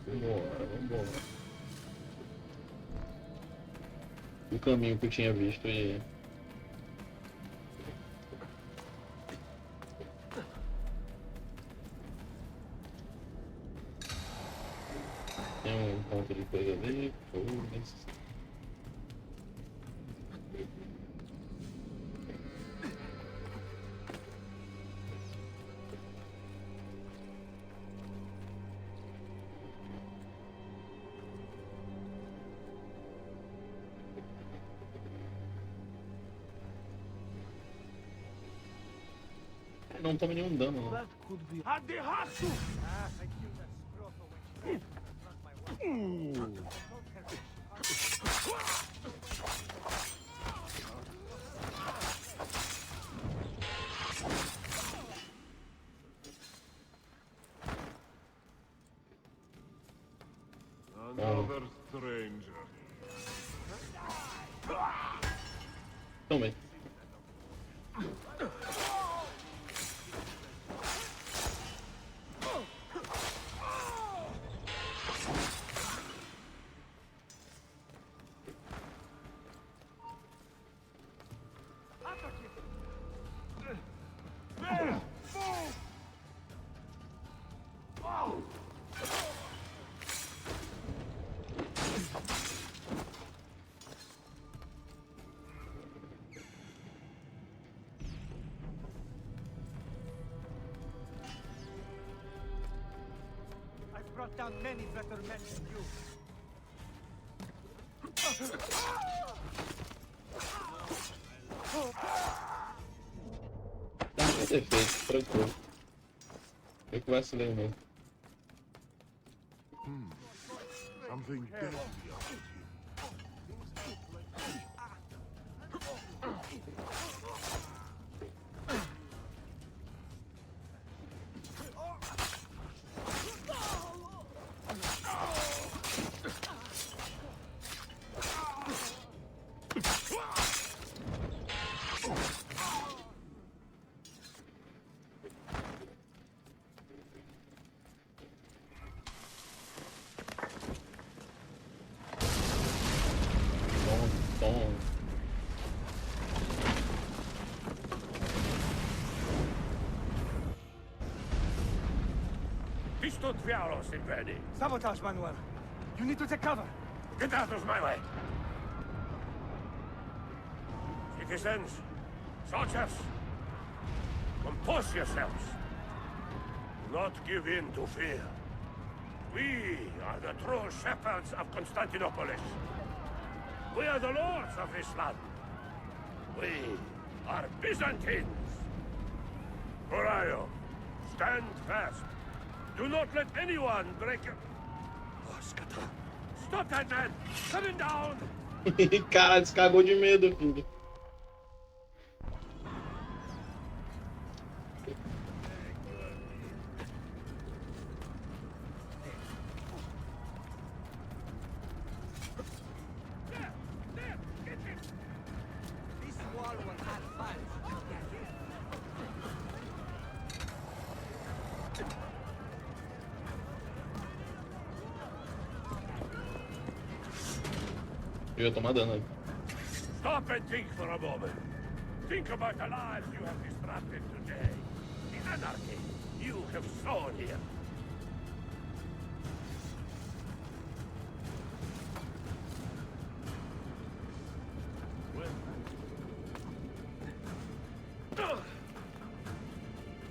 Vambora. O caminho que eu tinha visto e... Tem um ponto de coisa ali. Foda-se. Não toma nenhum dano, não. Another stranger. Também. Brought down many better men than you. Tá com defeito, tranquilo. Eu que vacilei mesmo. Something deadly about him. Sabotage, Manuel. You need to take cover. Get out of my way! Citizens, soldiers, compose yourselves. Do not give in to fear. We are the true shepherds of Constantinople. We are the lords of this land. We are Byzantines. Horaio, stand fast. Do not let anyone break your... Stop that man! Coming down! Cara, descagou de medo, filho. Eu ia tomar dano. Stop and think for a moment. Think about the lives you have disrupted today. The anarchy you have sown here.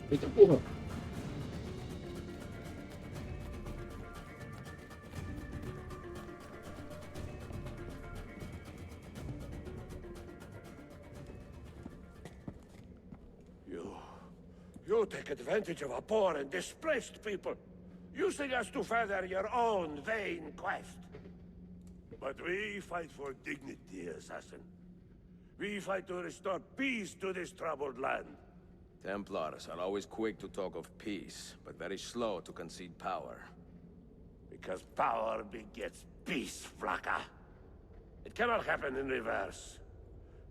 Eita porra. You take advantage of a poor and displaced people, using us to further your own vain quest. But we fight for dignity, assassin. We fight to restore peace to this troubled land. Templars are always quick to talk of peace, but very slow to concede power. Because power begets peace, Flaka. It cannot happen in reverse.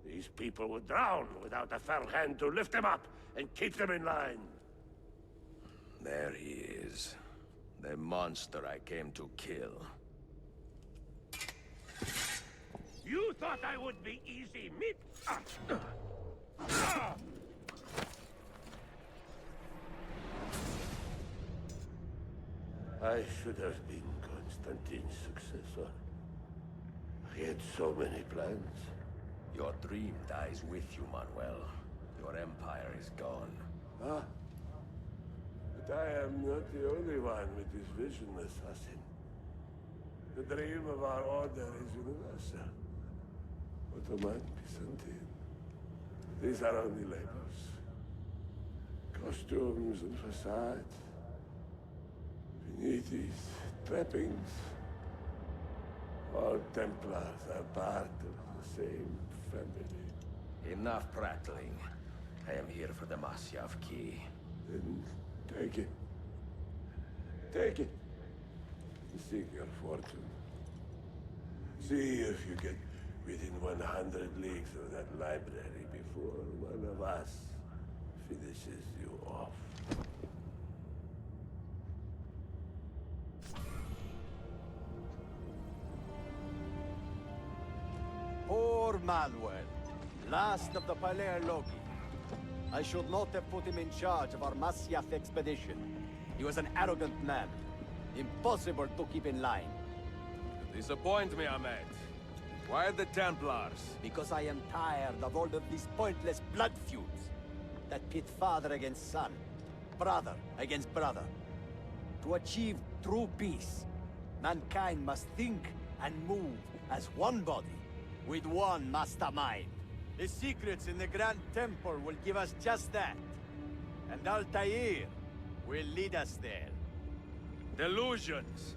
These people would drown without a fair hand to lift them up and keep them in line. There he is. The monster I came to kill. You thought I would be easy meat? I should have been Constantine's successor. He had so many plans. Your dream dies with you, Manuel. Your empire is gone. Ah. But I am not the only one with this vision, assassin. The dream of our order is universal. Ottoman, Byzantine. These are only labels. Costumes and facades. Beneath these trappings, all Templars are part of the same family. Enough prattling. I am here for the Masyav key. Then take it. Take it. Seek your fortune. See if you get within 100 leagues of that library before one of us finishes you off. Poor Manuel, last of the Paleologi. I should not have put him in charge of our Masyaf expedition. He was an arrogant man. Impossible to keep in line. You disappoint me, Ahmed. Why the Templars? Because I am tired of all of these pointless blood feuds that pit father against son, brother against brother. To achieve true peace, mankind must think and move as one body, with one mastermind. The secrets in the Grand Temple will give us just that. And Altair will lead us there. Delusions.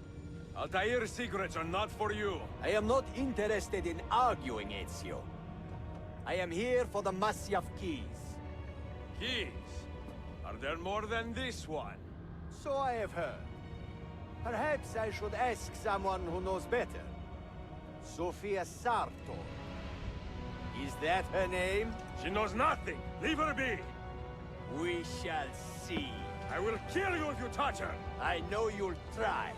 Altair's secrets are not for you. I am not interested in arguing, Ezio. I am here for the Masyaf keys. Keys? Are there more than this one? So I have heard. Perhaps I should ask someone who knows better. Sofia Sarto. Is that her name? She knows nothing. Leave her be. We shall see. I will kill you if you touch her. I know you'll try.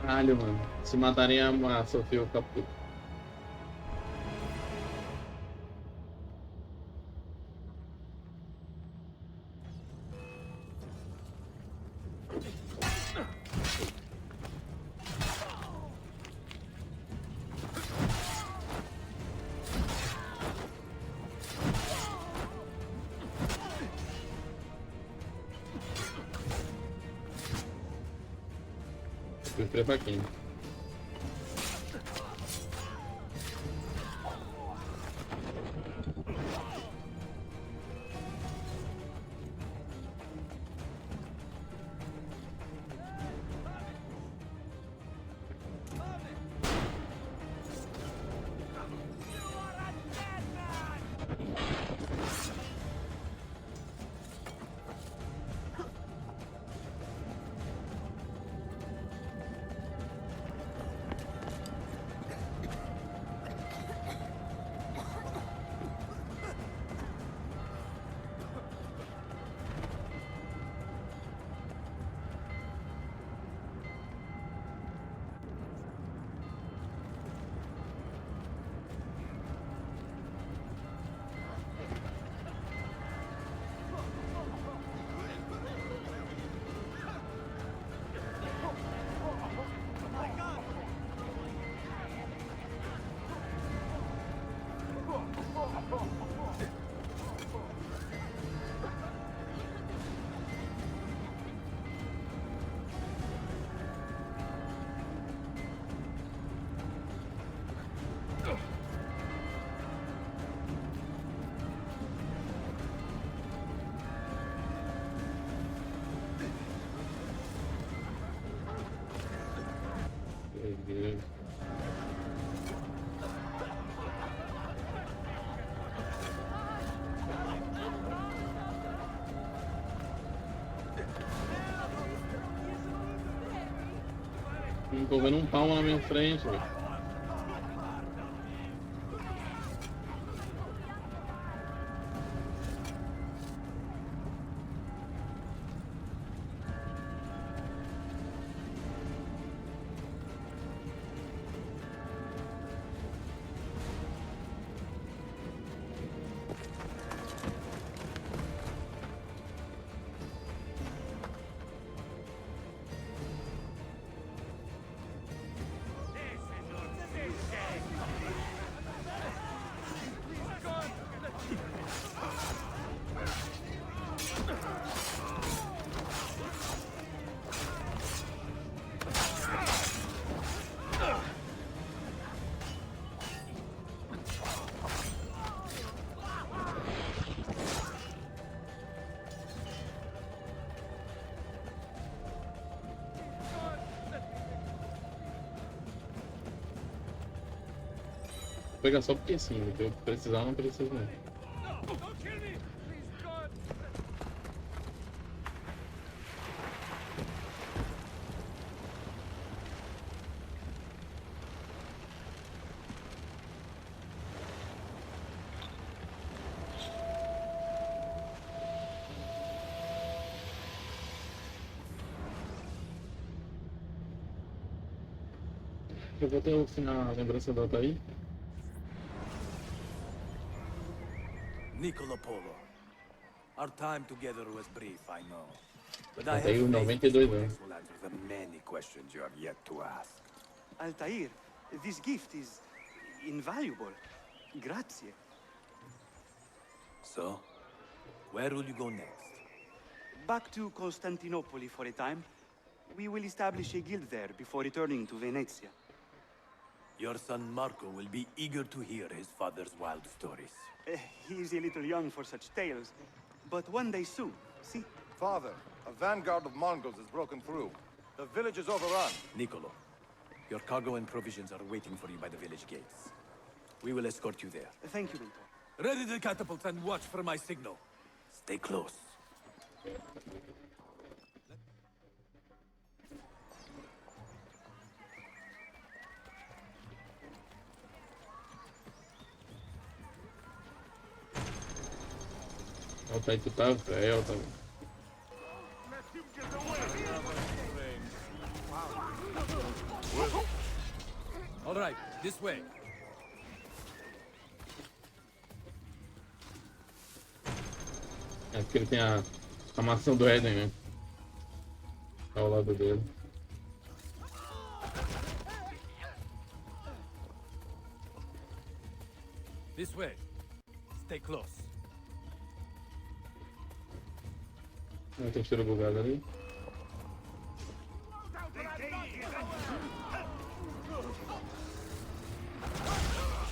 Caralho, mano. Se matarem a Sofia, eu caputo. Trepa aqui. Tô vendo um palmo na minha frente, velho. Vou pegar só porque sim, porque eu precisar não preciso não. Eu vou ter o final, a lembrança da Altair. Niccolo Polo. Our time together was brief, I know. But I Altair, have faith 92 this anos. codex will answer the many questions you have yet to ask. Altair, this gift is invaluable. Grazie. So, where will you go next? Back to Constantinople for a time. We will establish a guild there before returning to Venezia. Your son Marco will be eager to hear his father's wild stories. He is a little young for such tales, but one day soon, see? Father, a vanguard of Mongols has broken through. The village is overrun. Niccolo, your cargo and provisions are waiting for you by the village gates. We will escort you there. Thank you, Mentor. Ready the catapults and watch for my signal. Stay close. Altair, tu tá velho, Altair. All right, this way. É porque ele tem a maçã do Éden, né? Tá ao lado dele. This way. Stay close. Tem textura bugada ali.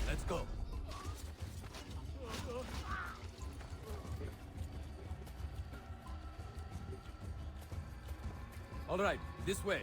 Let's go. All right, this way.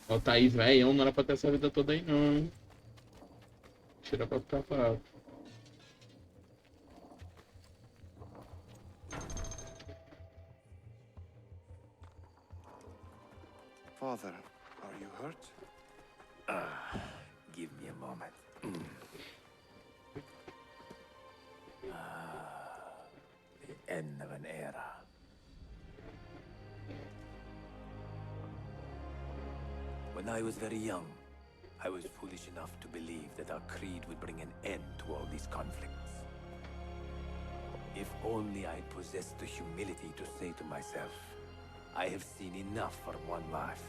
Altair, velho, não era pra ter essa vida toda aí não, hein? Tira pra ficar fraco. Father, are you hurt? Give me a moment. The end of an era. When I was very young, I was foolish enough to believe that our creed would bring an end to all these conflicts. If only I possessed the humility to say to myself, I have seen enough for one life.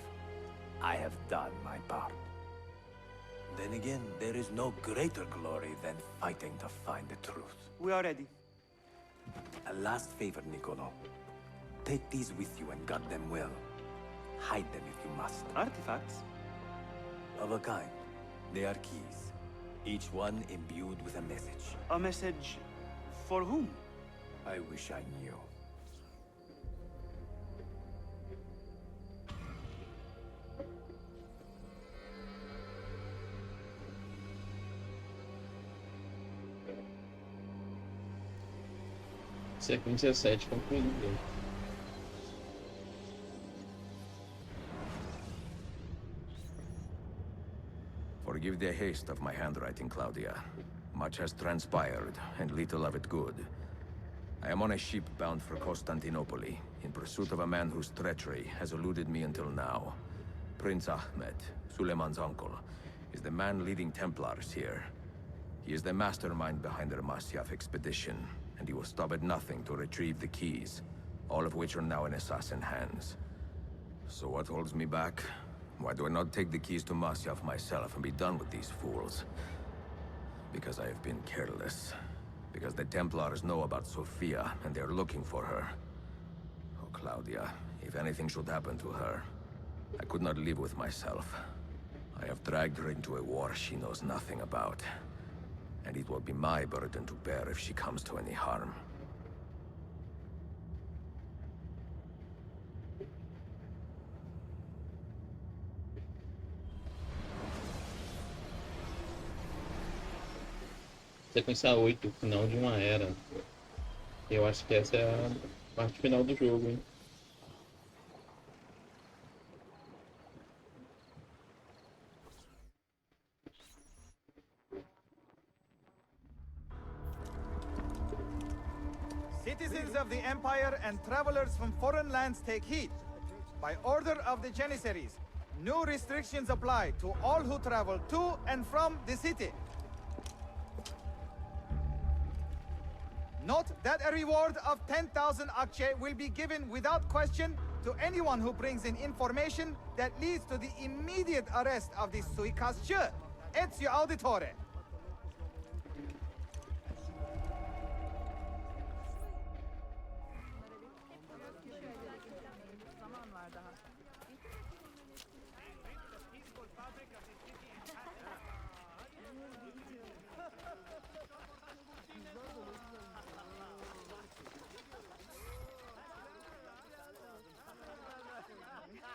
I have done my part. Then again, there is no greater glory than fighting to find the truth. We are ready. A last favor, Niccolo. Take these with you and guard them well. Hide them if you must. Artifacts? Of a kind. They are keys, each one imbued with a message. A message for whom? I wish I knew. Sequência 7 concluída. Forgive the haste of my handwriting, Claudia. Much has transpired, and little of it good. I am on a ship bound for Constantinople, in pursuit of a man whose treachery has eluded me until now. Prince Ahmed, Suleiman's uncle, is the man leading Templars here. He is the mastermind behind the Masyaf expedition, and he will stop at nothing to retrieve the keys, all of which are now in assassin hands. So what holds me back? Why do I not take the keys to Masyaf myself and be done with these fools? Because I have been careless. Because the Templars know about Sophia, and they are looking for her. Oh, Claudia, if anything should happen to her, I could not live with myself. I have dragged her into a war she knows nothing about. And it will be my burden to bear if she comes to any harm. Sequência 8, final de uma era. Eu acho que essa é a parte final do jogo, hein? Citizens of the Empire and travelers from foreign lands take heed. By order of the Janissaries, new restrictions apply to all who travel to and from the city. Note that a reward of 10,000 akçe will be given without question to anyone who brings in information that leads to the immediate arrest of the suikastçı. Ezio Auditore.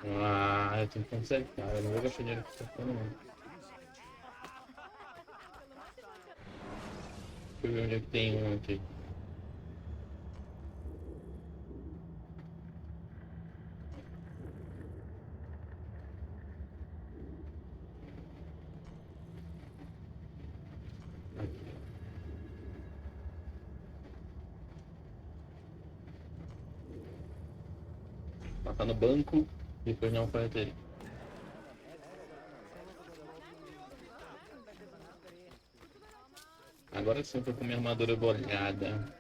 Ah, eu tenho que consertar, eu não vou gastar dinheiro consertando não. Deixa eu ver onde é que tem um aqui. Passar no banco, depois na alfaiataria. Agora sim eu tô com minha armadura bolhada.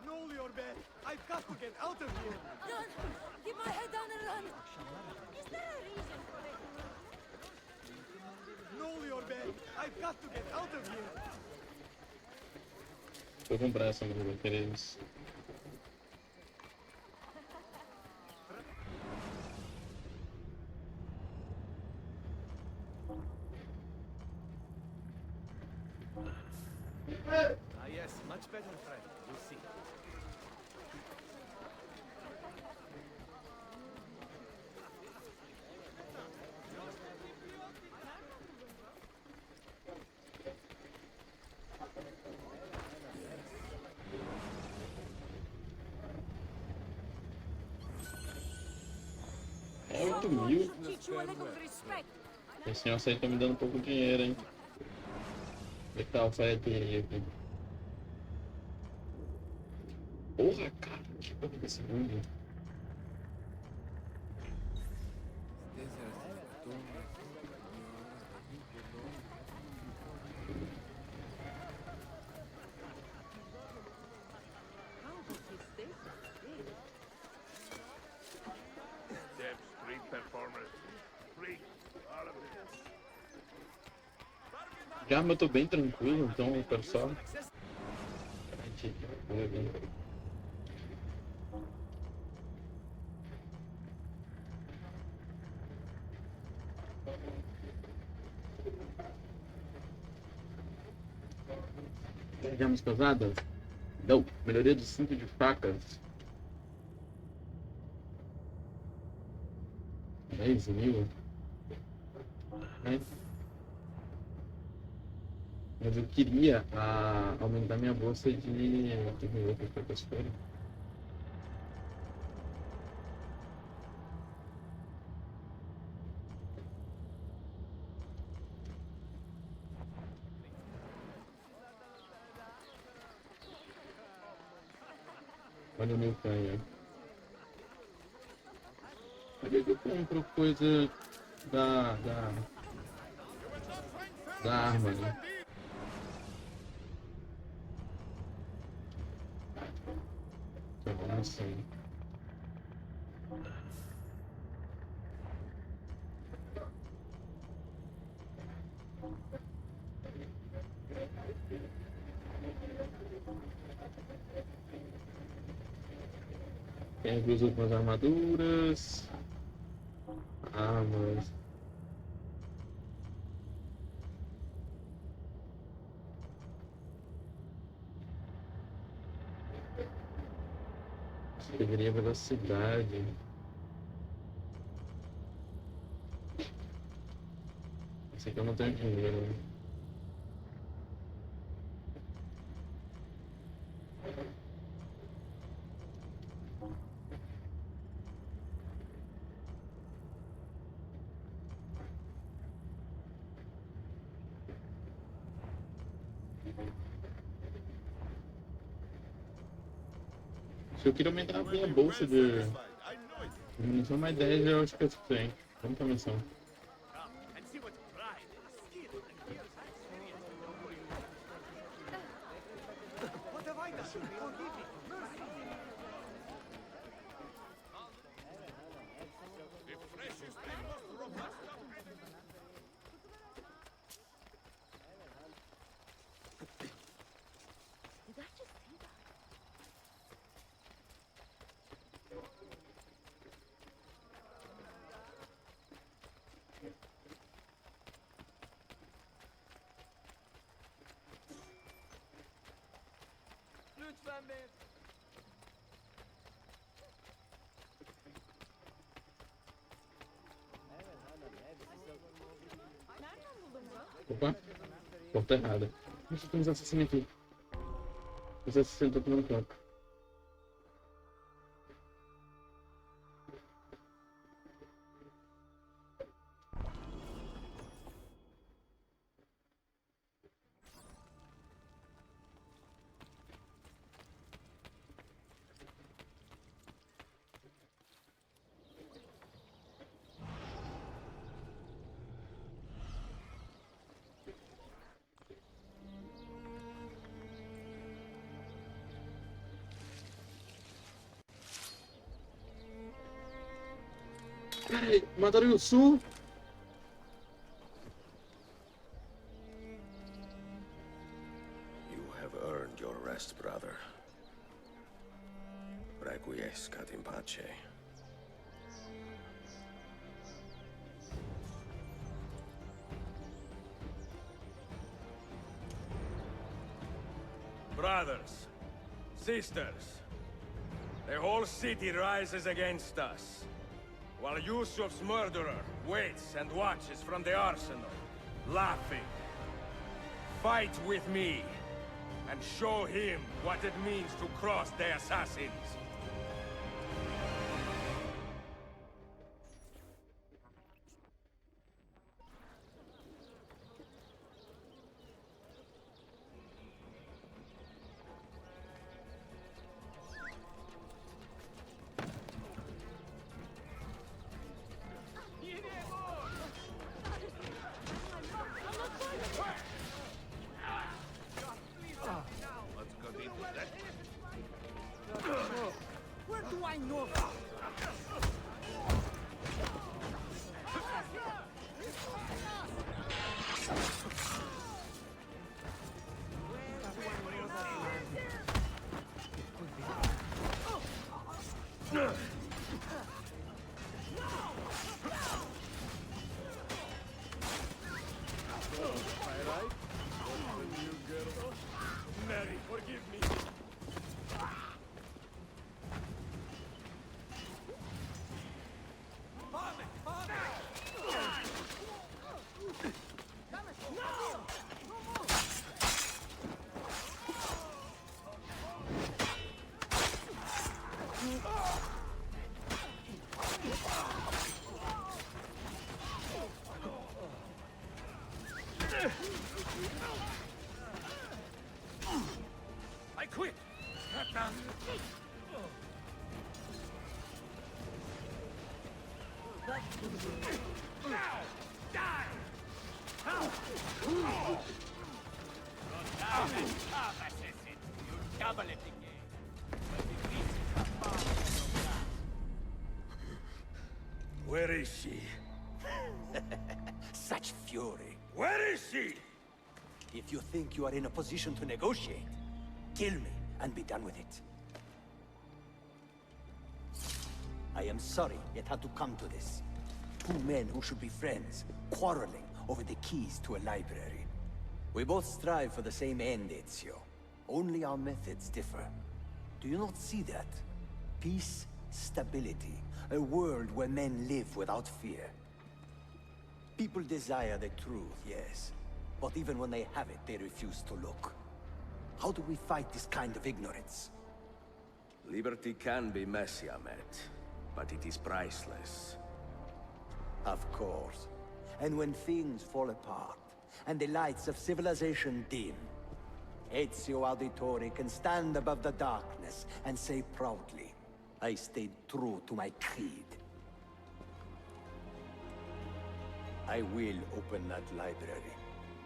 Know your bed. I've got to get out of here. Run! Keep my head down and run! Is there a reason for it? Know your bed. I've got to get out of here. Vou comprar essa armadura, queridos. Ah, yes, much better, friend. You'll see. É 8.000. Teach you a little respect. Esse negócio aí tá me dando pouco dinheiro, hein? Onde é que tá a alfaiataria aqui? Porra, cara, que porra desse mundo. Them street performers. Freak. All of them. De arma eu tô bem tranquilo, então eu quero só. de armas pesadas? Não. Melhoria do cinto de facas. 10.000. Mas eu queria aumentar minha bolsa de roupa para costura. Olha o meu canhão. Olha que eu compro coisa da arma, né? Tá bom assim. Tem as duas últimas armaduras. Armas. Deveria velocidade. Esse aqui eu não tenho dinheiro. Se eu queria aumentar a minha bolsa de munição, mas 10 eu acho que é suficiente. Vamos pra missão. Opa, porta errada. Deixa eu ter uns assassinos aqui. Os assassinos estão tomando conta. Peraí, mataram o Sul? You have earned your rest, brother. Requiescat in pace. Brothers, sisters, the whole city rises against us, while Yusuf's murderer waits and watches from the arsenal, laughing. Fight with me, and show him what it means to cross the assassins. Let's go into that. Now! Die! Where is she? Such fury. Where is she? If you think you are in a position to negotiate, kill me and be done with it. I am sorry it had to come to this. Two men who should be friends, quarreling over the keys to a library. We both strive for the same end, Ezio. Only our methods differ. Do you not see that? Peace, stability, a world where men live without fear. People desire the truth, yes. But even when they have it, they refuse to look. How do we fight this kind of ignorance? Liberty can be messy, Ahmet, but it is priceless. Of course. And when things fall apart, and the lights of civilization dim, Ezio Auditore can stand above the darkness and say proudly, I stayed true to my creed. I will open that library,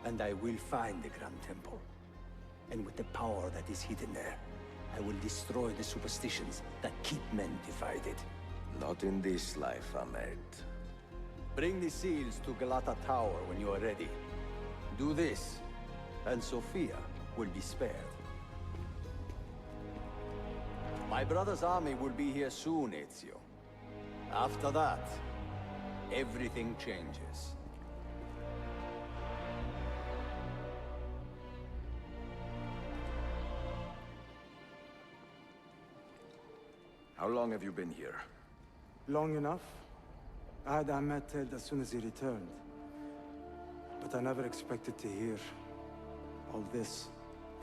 and I will find the Grand Temple. And with the power that is hidden there, I will destroy the superstitions that keep men divided. Not in this life, Ahmed. Bring the seals to Galata Tower when you are ready. Do this, and Sofia will be spared. My brother's army will be here soon, Ezio. After that, everything changes. How long have you been here? Long enough. I had Ahmed killed as soon as he returned. But I never expected to hear all this.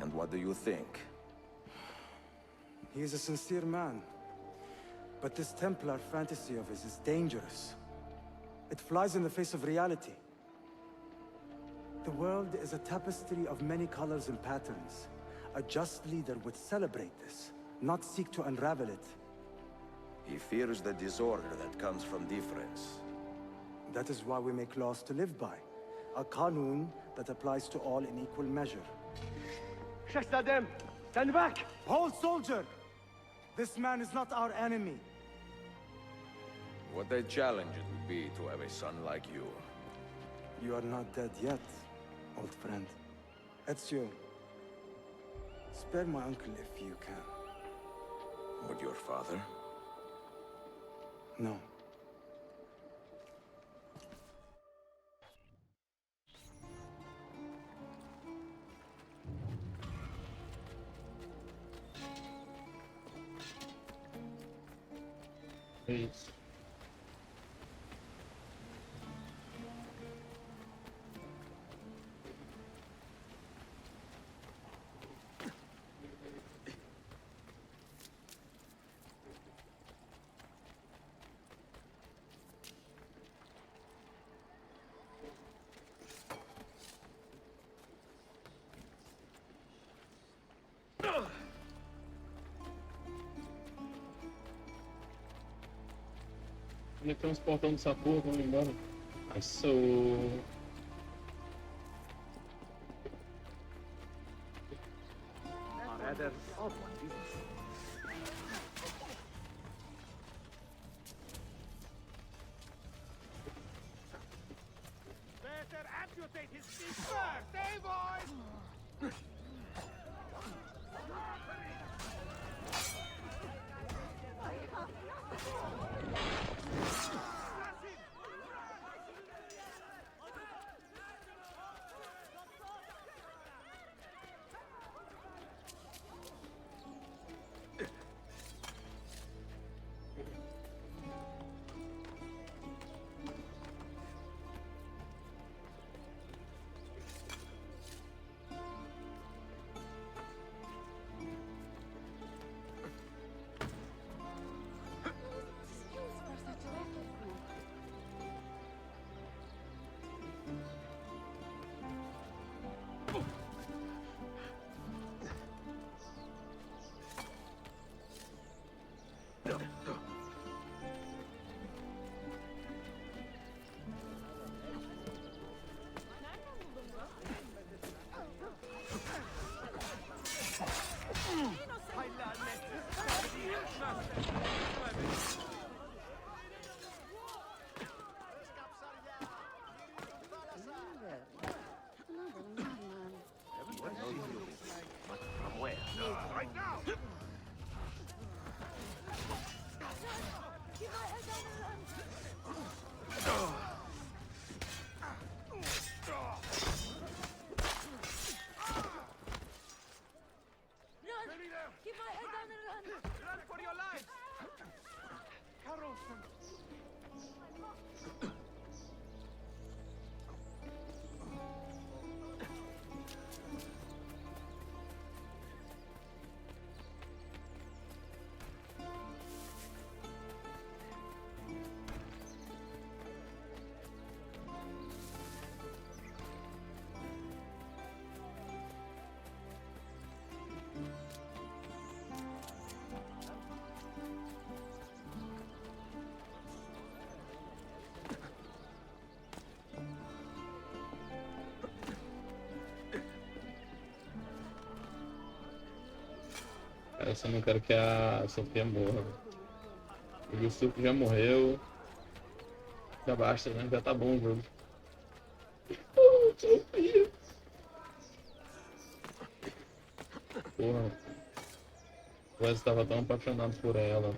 And what do you think? He is a sincere man. But this Templar fantasy of his is dangerous. It flies in the face of reality. The world is a tapestry of many colors and patterns. A just leader would celebrate this, not seek to unravel it. He fears the disorder that comes from difference. That is why we make laws to live by. A qanun that applies to all in equal measure. Shahzadem, stand back! Hold, soldier! This man is not our enemy. What a challenge it would be to have a son like you. You are not dead yet, old friend. Ezio, spare my uncle if you can. Would your father? No. Isso. Ele transportando essa porra, vamos embora. I so. Rather odd one, isn't it? Better amputate his feet first, eh, boys? Essa eu não quero que a Sofia morra. O Yusuke já morreu. Já basta, né? Já tá bom o jogo. Sofia! Porra. O Wes estava tão apaixonado por ela.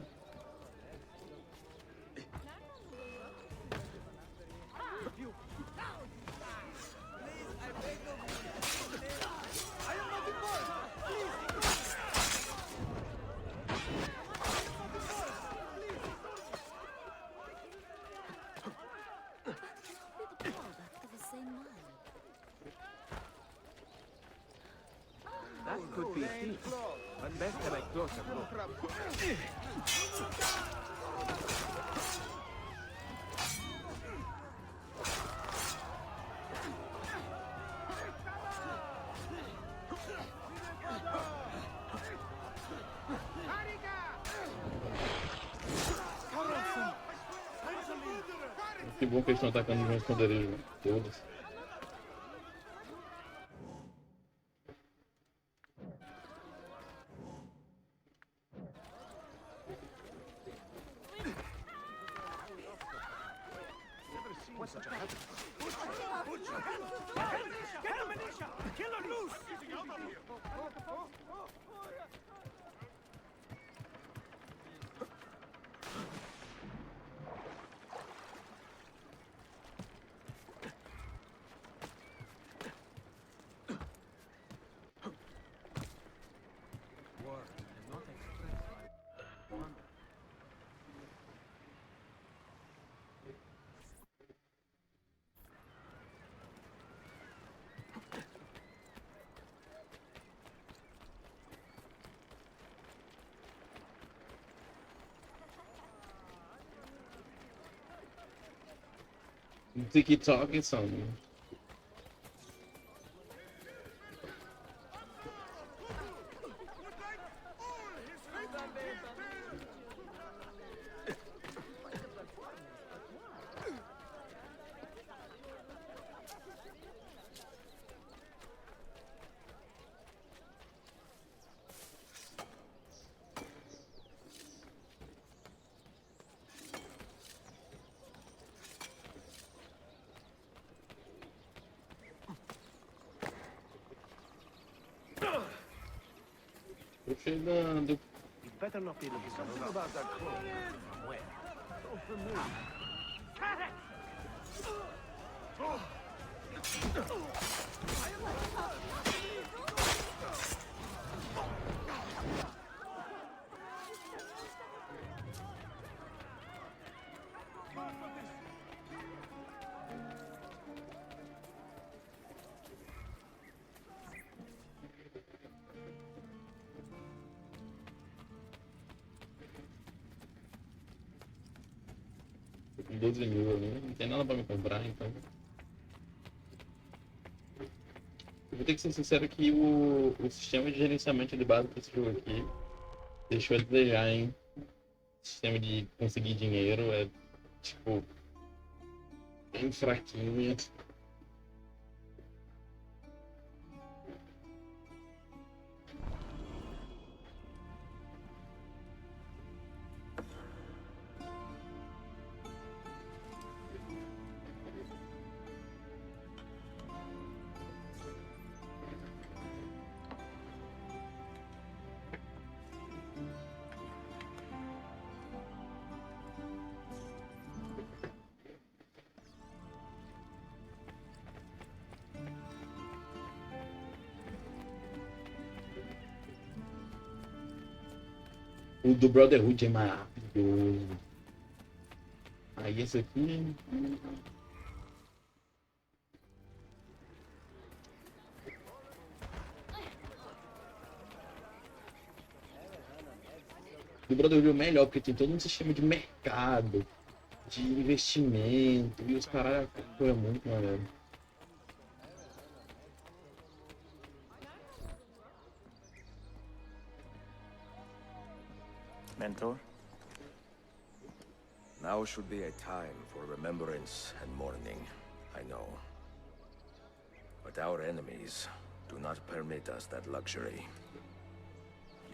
That could be thief. But best that I closer look. Que bom que eles estão atacando os meus esconderijos, todos. TikTok são. Tô chegando. You better not be looking something about that cloak. Where? So familiar. Tô com 12 mil ali, não tem nada pra me comprar, então. Eu vou ter que ser sincero que o sistema de gerenciamento de base desse jogo aqui deixou a desejar, hein? O sistema de conseguir dinheiro é, tipo, bem fraquinho. O do Brotherhood é maravilhoso. Aí esse aqui... O Brotherhood é o melhor, porque tem todo um sistema de mercado, de investimento, e os caras foi muito maneiro. Mentor? Now should be a time for remembrance and mourning, I know. But our enemies do not permit us that luxury.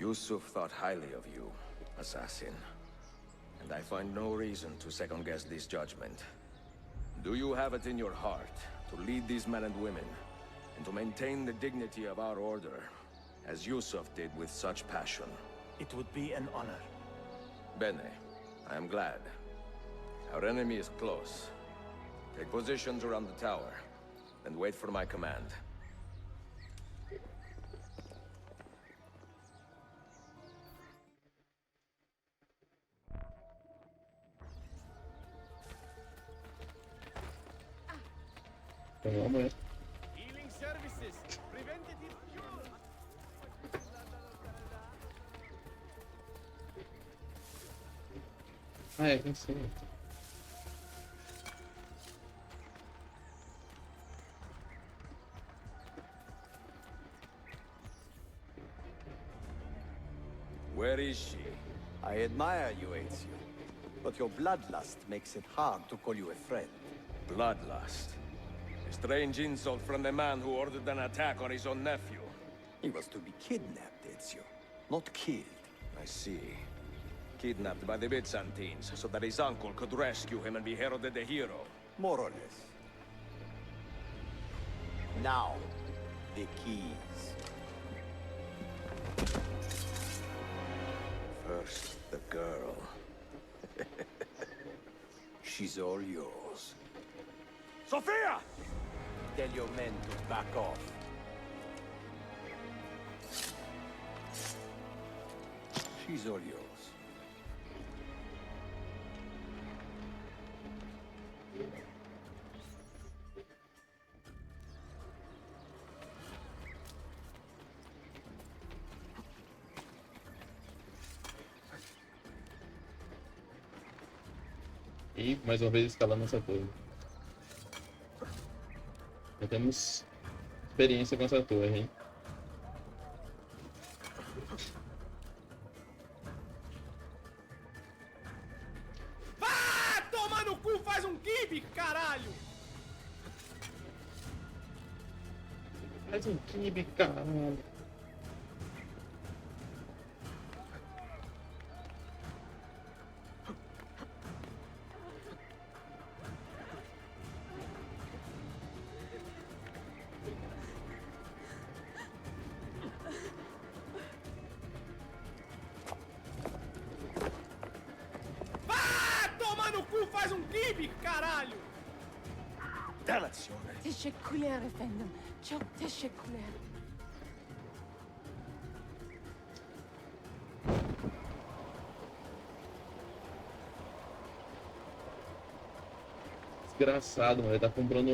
Yusuf thought highly of you, assassin. And I find no reason to second-guess this judgment. Do you have it in your heart to lead these men and women, and to maintain the dignity of our order, as Yusuf did with such passion? It would be an honor. Bene. I am glad. Our enemy is close. Take positions around the tower, and wait for my command. Vamos, Healing services, preventative cure. Ah, é, tem sim. Where is she? I admire you, Ezio. But your bloodlust makes it hard to call you a friend. Bloodlust. A strange insult from the man who ordered an attack on his own nephew. He was to be kidnapped, Ezio, not killed. I see. Kidnapped by the Bizantines, so that his uncle could rescue him and be heralded a hero. More or less. Now, the keys. First, the girl. She's all yours. Sophia! Tell your men to back off. She's all yours. E mais uma vez escalando essa torre. Já temos experiência com essa torre, hein? Vá tomar no cu, faz um kibe, caralho! Faz um kibe, caralho. Faz um kibe, caralho! Delazione. Teşekkürler efendim. Çok teşekkürler. Desgraçado, mano. Ele tá comprando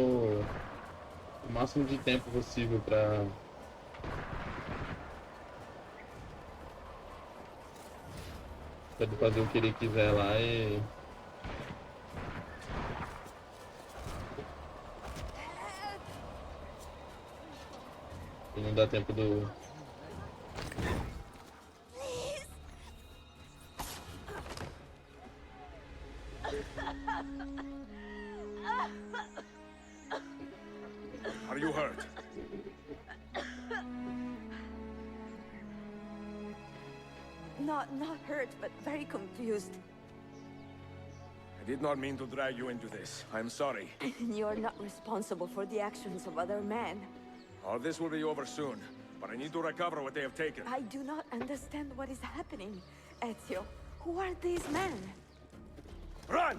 o máximo de tempo possível pra ele fazer o que ele quiser lá e... E não dá tempo do... Are you hurt? Not hurt, but very confused. I did not mean to drag you into this. I'm sorry. You're not responsible for the actions of other men. All this will be over soon, but I need to recover what they have taken. I do not understand what is happening, Ezio. Who are these men? Run!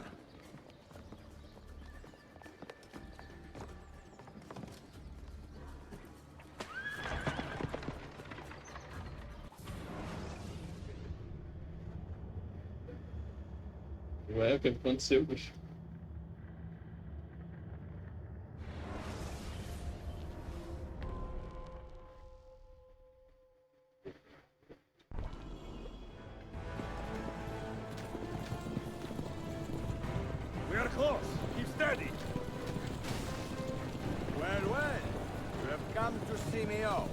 Ué, o que aconteceu, bicho? We are close. Keep steady. Well, well. You have come to see me off.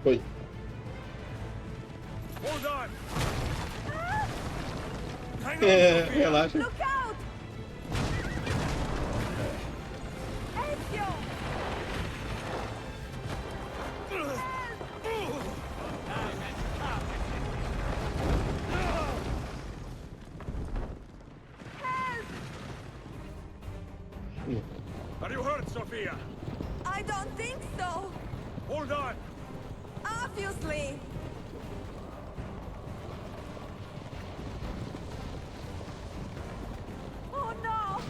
Foi. Hold on. Hang on, É, Sophia. relaxa. Look out! Ezio! Are you hurt, Sophia? I don't think so. Hold on. Obviously. Oh no!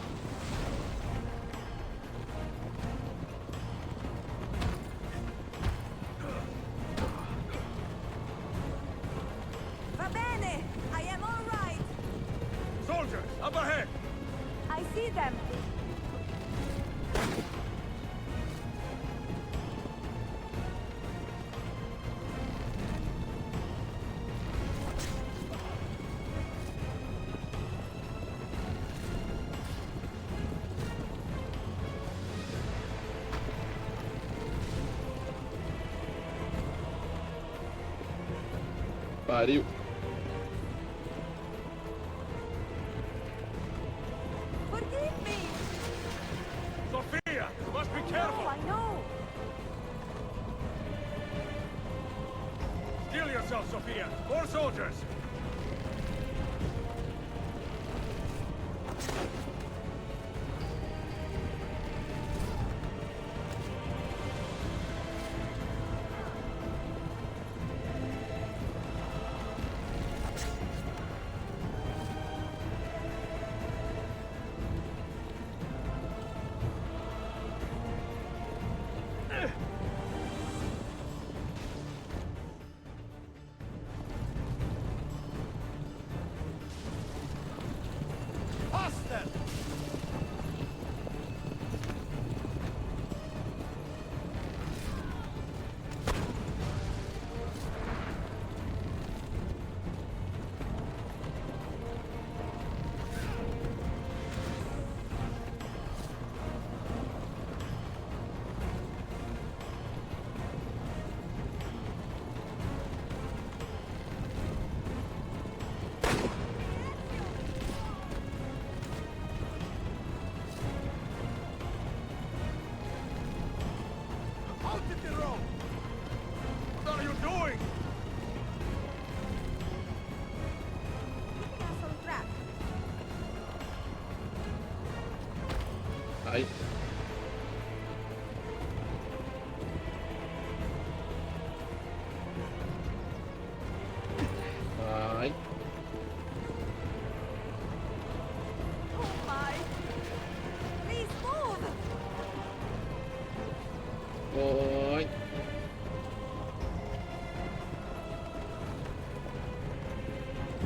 Va bene! I am all right. Soldiers, up ahead. I see them. Pariu. Forgive me. Sophia, you must be careful. No, I know. Steel yourself, Sophia. More soldiers. Hostile! Out in the road. What are you doing? Keeping us on track. Ai. Ai. Oh my! Please move! Oi.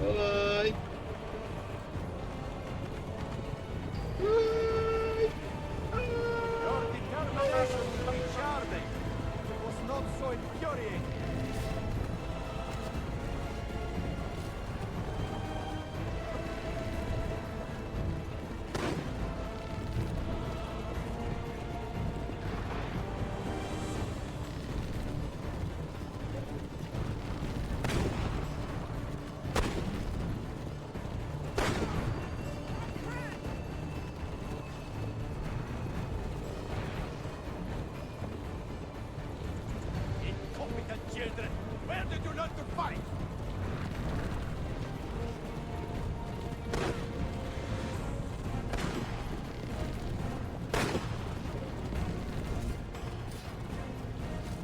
Oi. Your determination to be charming was not so infuriating. Incompetent children! Where did you learn to fight?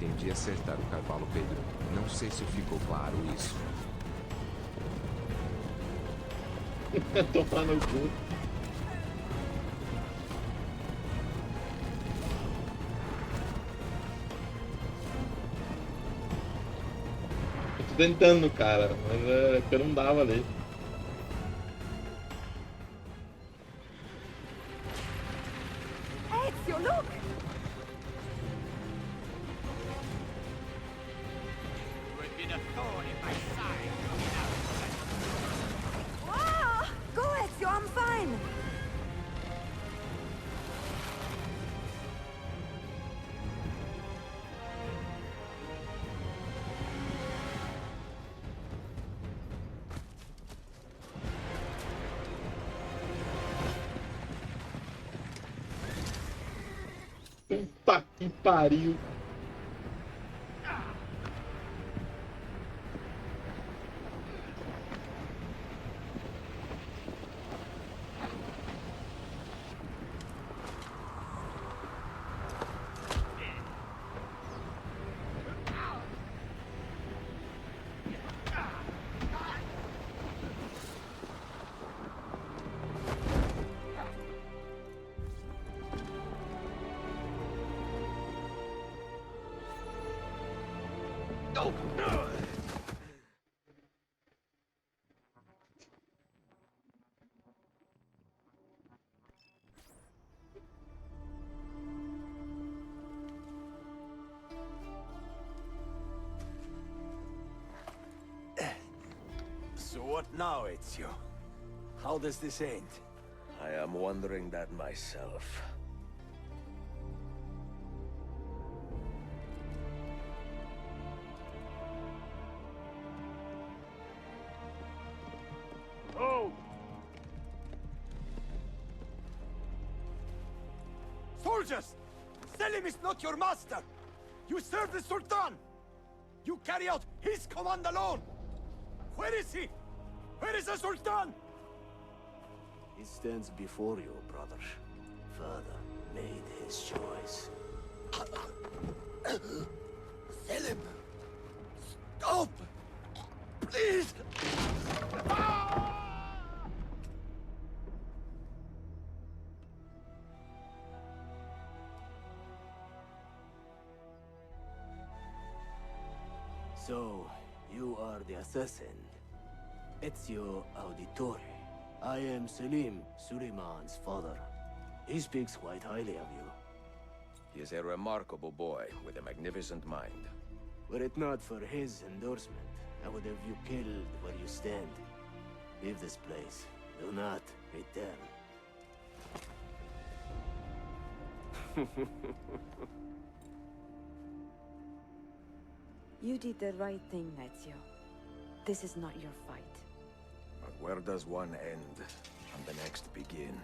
Entendi acertar o cavalo, Pedro. Não sei se ficou claro isso. Tomar no cu. Eu tô tentando, cara, mas é que eu não dava ali. Ezio, look! You had been a thorn in my side. Ah! Go, Ezio, I'm fine! Puta que pariu. So what now, Ezio? How does this end? I am wondering that myself. Oh! Soldiers! Selim is not your master! You serve the Sultan! You carry out his command alone! Where is he? Where is the Sultan? He stands before you, brother. Father made his choice. Selim! Stop! Please! So, you are the assassin. Ezio Auditore. I am Selim, Suleiman's father. He speaks quite highly of you. He is a remarkable boy with a magnificent mind. Were it not for his endorsement, I would have you killed where you stand. Leave this place. Do not return. You did the right thing, Ezio. This is not your fight. But where does one end and the next begin?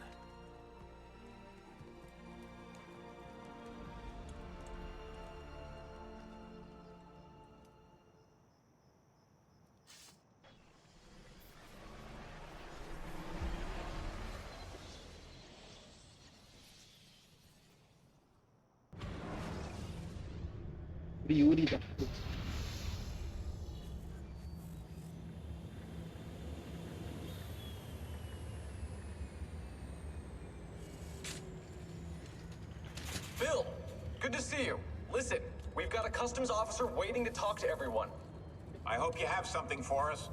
Prioridade. Bill, good to see you. Listen, we've got a customs officer waiting to talk to everyone. I hope you have something for us.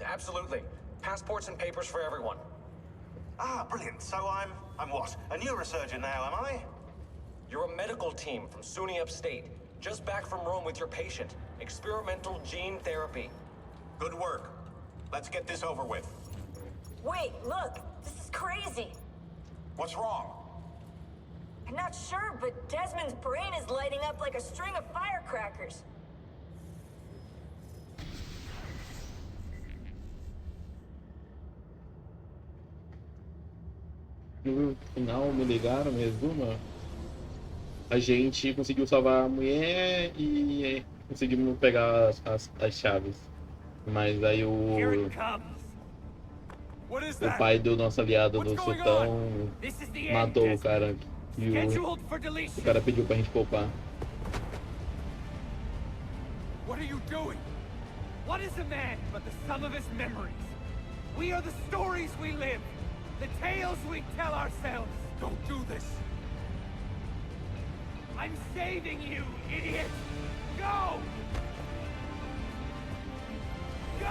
Absolutely. Passports and papers for everyone. Ah, brilliant. So I'm what? A neurosurgeon now, am I? You're a medical team from SUNY Upstate. Just back from Rome with your patient. Experimental gene therapy. Good work. Let's get this over with. Wait, look! This is crazy! What's wrong? I'm not sure, but Desmond's brain is lighting up like a string of firecrackers. No final me ligaram, resumo. A gente conseguiu salvar a mulher e conseguimos pegar as chaves. Mas aí o pai do nosso aliado do sultão matou o cara e o cara pediu pra gente poupar. What are you doing? What is a man but the sum of his memories? We are the stories we live, the tales we tell ourselves. Don't do this. I'm saving you, idiot! Go! Go!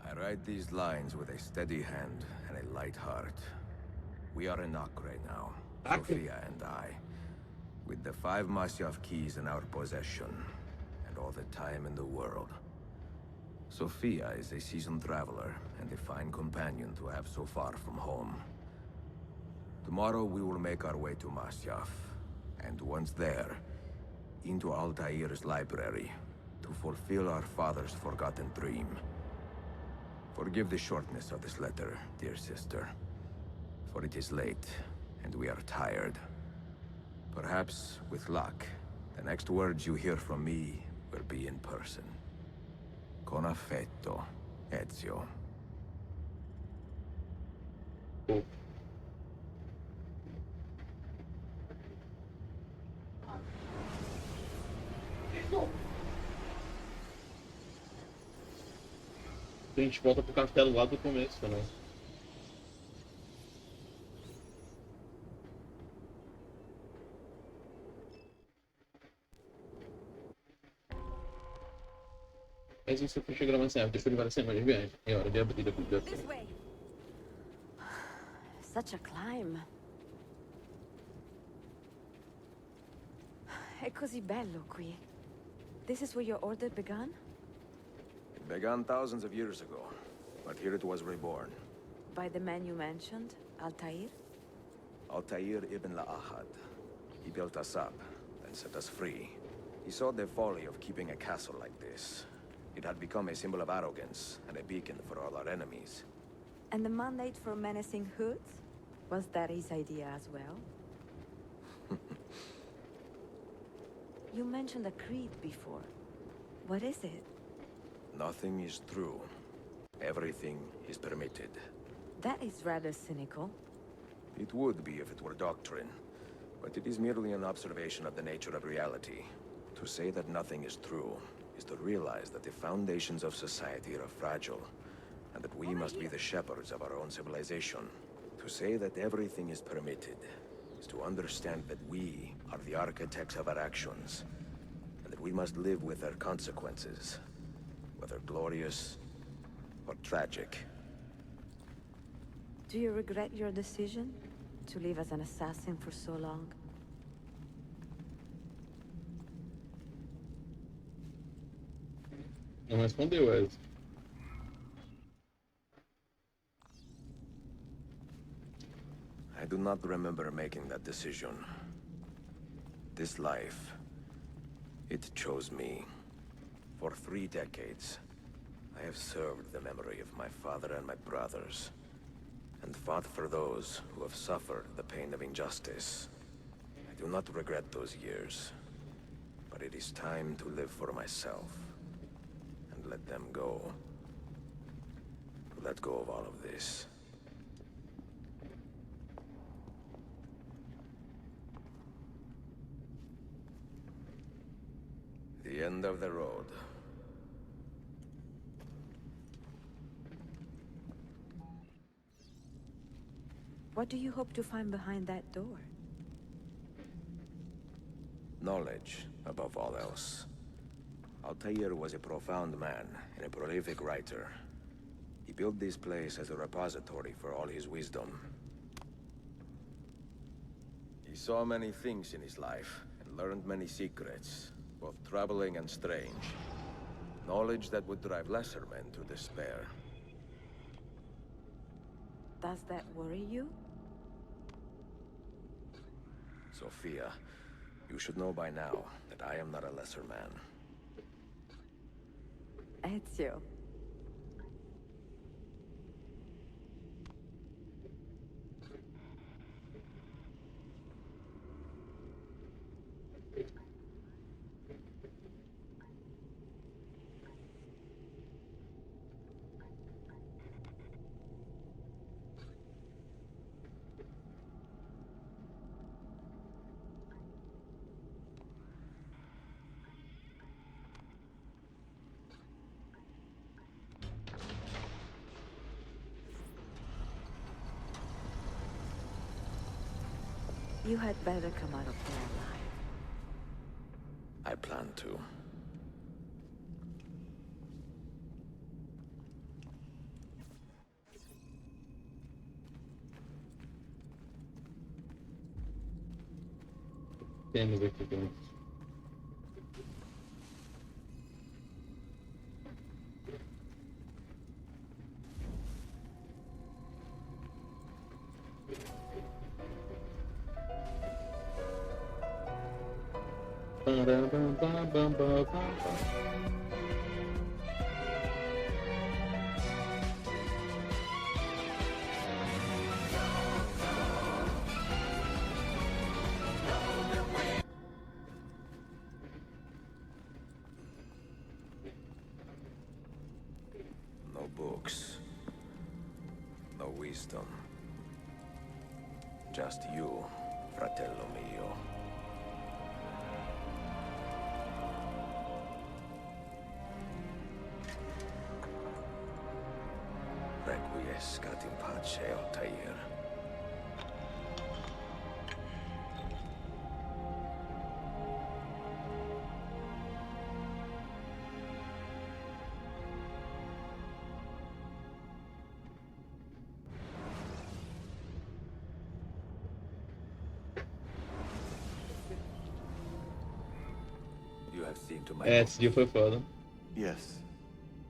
I write these lines with a steady hand and a light heart. We are in Acre now, Sophia and I, with the 5 Masyaf keys in our possession, and all the time in the world. Sophia is a seasoned traveler, and a fine companion to have so far from home. Tomorrow we will make our way to Masyaf, and once there, into Altair's library, to fulfill our father's forgotten dream. Forgive the shortness of this letter, dear sister, for it is late, and we are tired. Perhaps, with luck, the next words you hear from me will be in person. Con affetto, Ezio. Pô. A gente volta pro castelo lá do começo, né? Mas isso foi chegando mais cedo, depois de várias semanas de viagem. É hora de abrir a biblioteca. This way. Such a climb. È così bello qui. This is where your order began? It began thousands of years ago, but here it was reborn. By the man you mentioned, Altair? Altair ibn La'ahad. He built us up, then set us free. He saw the folly of keeping a castle like this. It had become a symbol of arrogance and a beacon for all our enemies. And the mandate for menacing hoods? Was that his idea as well? You mentioned a creed before. What is it? Nothing is true. Everything is permitted. That is rather cynical. It would be if it were doctrine, but it is merely an observation of the nature of reality. To say that nothing is true is to realize that the foundations of society are fragile, and that we must be the shepherds of our own civilization. To say that everything is permitted is to understand that we are the architects of our actions, and that we must live with their consequences, whether glorious or tragic. Do you regret your decision to live as an assassin for so long? Não respondeu, Ezio. I do not remember making that decision. This life, it chose me. For 3 decades, I have served the memory of my father and my brothers, and fought for those who have suffered the pain of injustice. I do not regret those years, but it is time to live for myself, and let them go. To let go of all of this. The end of the road. What do you hope to find behind that door? Knowledge, above all else. Altair was a profound man and a prolific writer. He built this place as a repository for all his wisdom. He saw many things in his life and learned many secrets, both troubling and strange. Knowledge that would drive lesser men to despair. Does that worry you? Sophia, you should know by now that I am not a lesser man. Ezio. You had better come out of there alive. I plan to. Temos aqui dentro. No books. No wisdom. Just you, fratello mio. Requiescat in pace, Altair. You have seen to my Esse dia foi foda. Yes.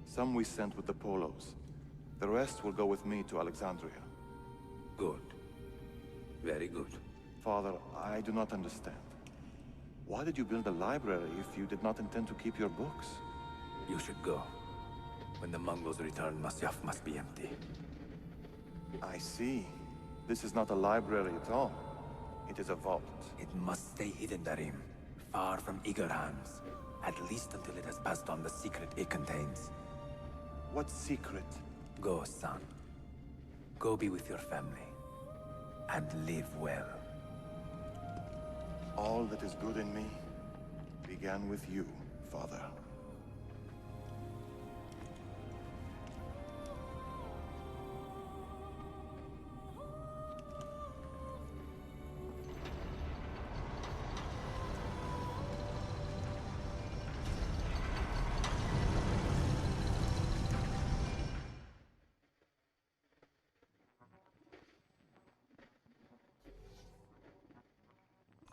Some we sent with the Polos. The rest will go with me to Alexandria. Good. Very good. Father, I do not understand. Why did you build a library if you did not intend to keep your books? You should go. When the Mongols return, Masyaf must be empty. I see. This is not a library at all. It is a vault. It must stay hidden, Darim. Far from eager hands. At least until it has passed on the secret it contains. What secret? Go, son. Go be with your family. And live well. All that is good in me began with you, Father.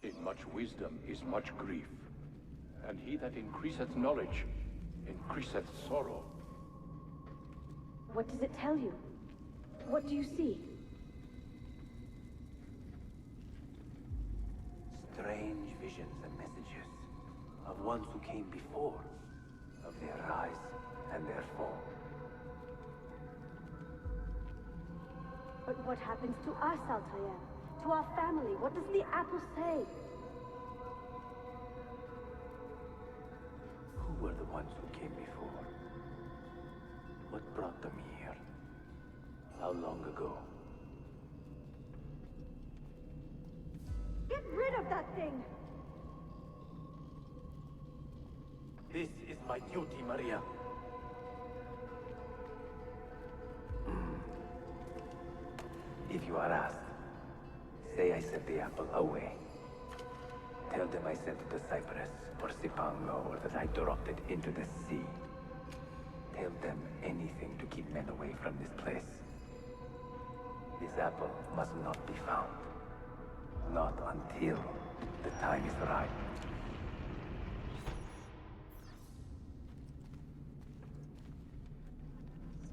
In much wisdom is much grief, and he that increaseth knowledge increaseth sorrow. What does it tell you? What do you see? Strange visions and messages of ones who came before, of their rise and their fall. But what happens to us, Altair? To our family? What does the apple say? Who were the ones who came before? What brought them here? How long ago? Get rid of that thing! This is my duty, Maria. If you are asked, say I sent the apple away. Tell them I sent it to Cyprus, or Cipango, or that I dropped it into the sea. Tell them anything to keep men away from this place. This apple must not be found. Not until the time is right.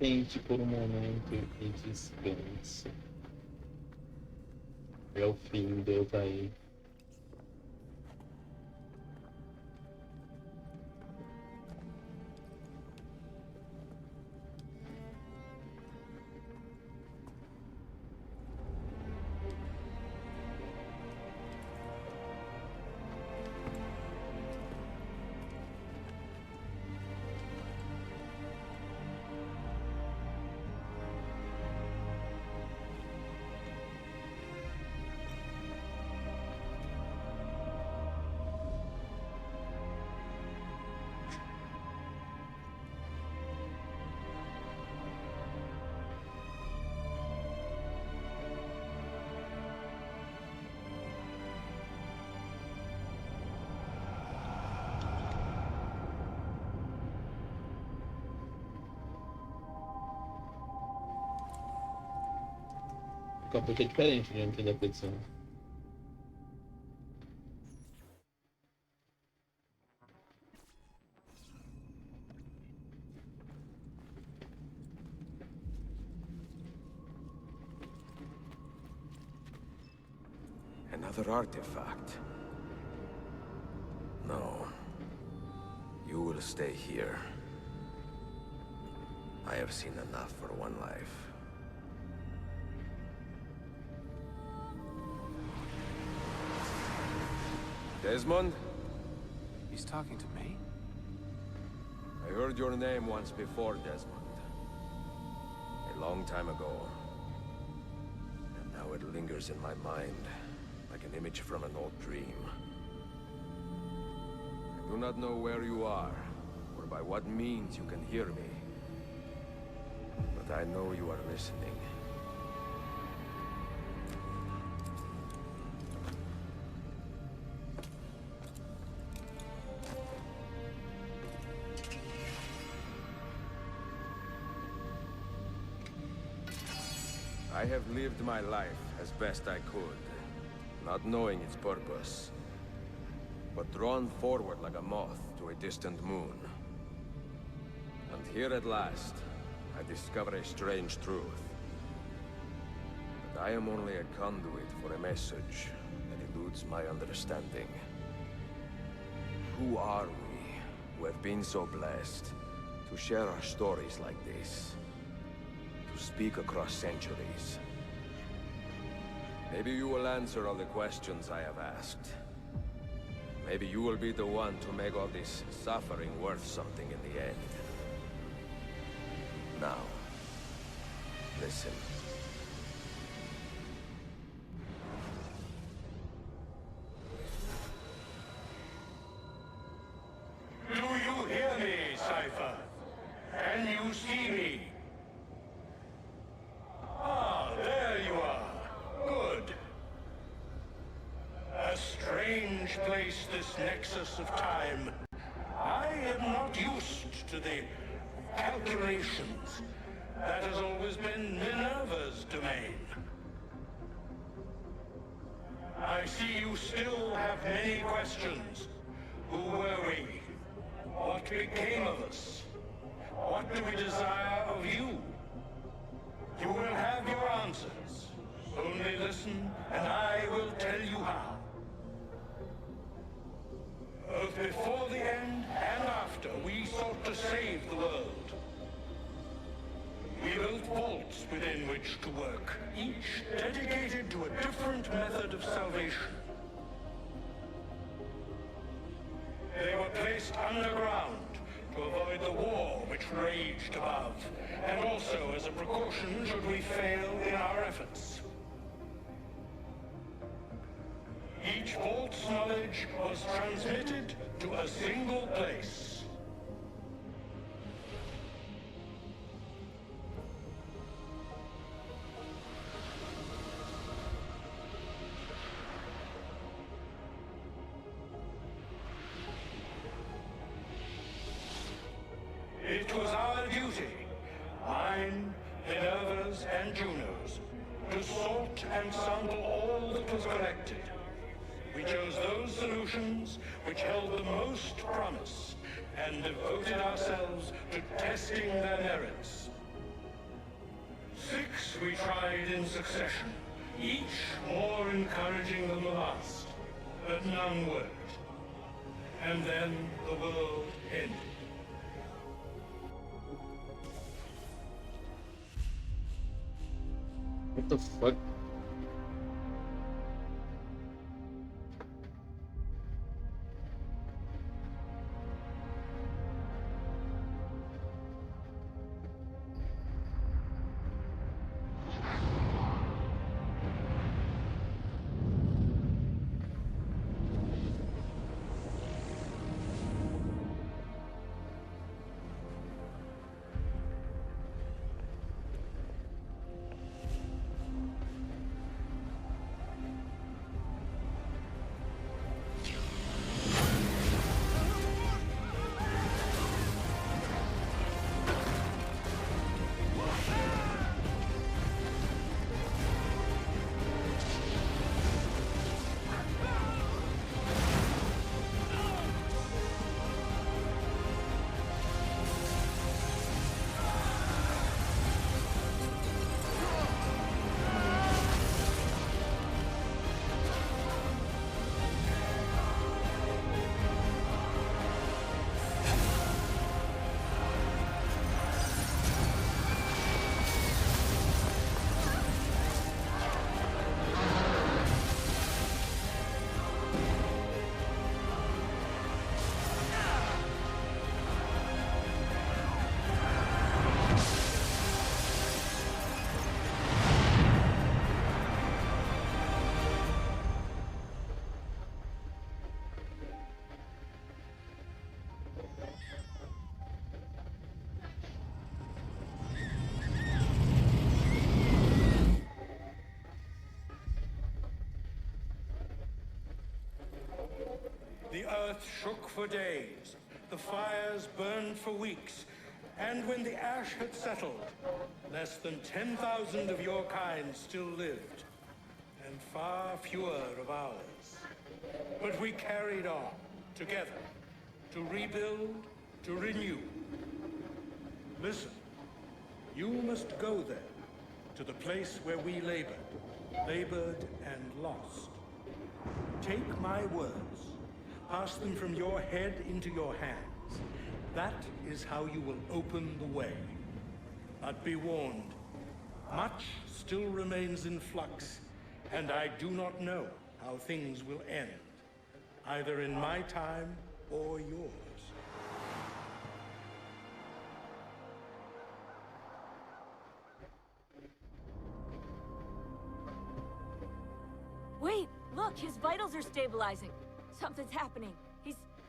Sente por um momento e descanse. É o fim de Altair. O caput é diferente diante da petição. Another artifact. No. You will stay here. I have seen enough for one life. Desmond? He's talking to me? I heard your name once before, Desmond. A long time ago. And now it lingers in my mind, like an image from an old dream. I do not know where you are, or by what means you can hear me. But I know you are listening. I have lived my life as best I could, not knowing its purpose, but drawn forward like a moth to a distant moon. And here at last, I discover a strange truth. That I am only a conduit for a message that eludes my understanding. Who are we, who have been so blessed, to share our stories like this? To speak across centuries. Maybe you will answer all the questions I have asked. Maybe you will be the one to make all this suffering worth something in the end. Now, listen. Do you hear me, Cypher? Can you see me? Ah, there you are. Good. A strange place, this nexus of time. I am not used to the calculations. That has always been Minerva's domain. I see you still have many questions. Who were we? What became of us? What do we desire of you? You will have your answers. Only listen, and I will tell you how. Both before the end and after, we sought to save the world. We built vaults within which to work, each dedicated to a different method of salvation. They were placed underground to avoid the war which raged above, and also as a precaution should we fail in our efforts. Each vault's knowledge was transmitted to a single place. It was our duty, mine, Minerva's, and Juno's, to sort and sample all that was collected. We chose those solutions which held the most promise, and devoted ourselves to testing their merits. 6 we tried in succession, each more encouraging than the last, but none worked. And then the world ended. What the fuck? earth shook for days, the fires burned for weeks, and when the ash had settled, less than 10,000 of your kind still lived, and far fewer of ours. But we carried on, together, to rebuild, to renew. Listen, you must go there, to the place where we labored and lost. Take my words, pass them from your head into your hands. That is how you will open the way. But be warned, much still remains in flux, and I do not know how things will end, either in my time or yours. Wait, look, his vitals are stabilizing. Something's happening.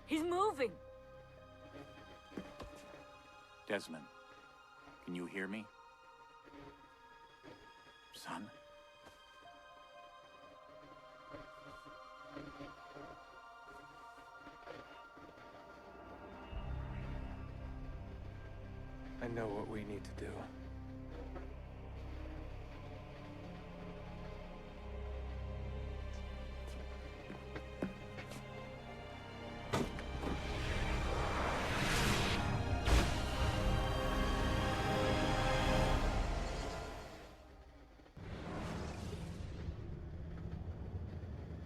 He's moving. Desmond, can you hear me? Son? I know what we need to do.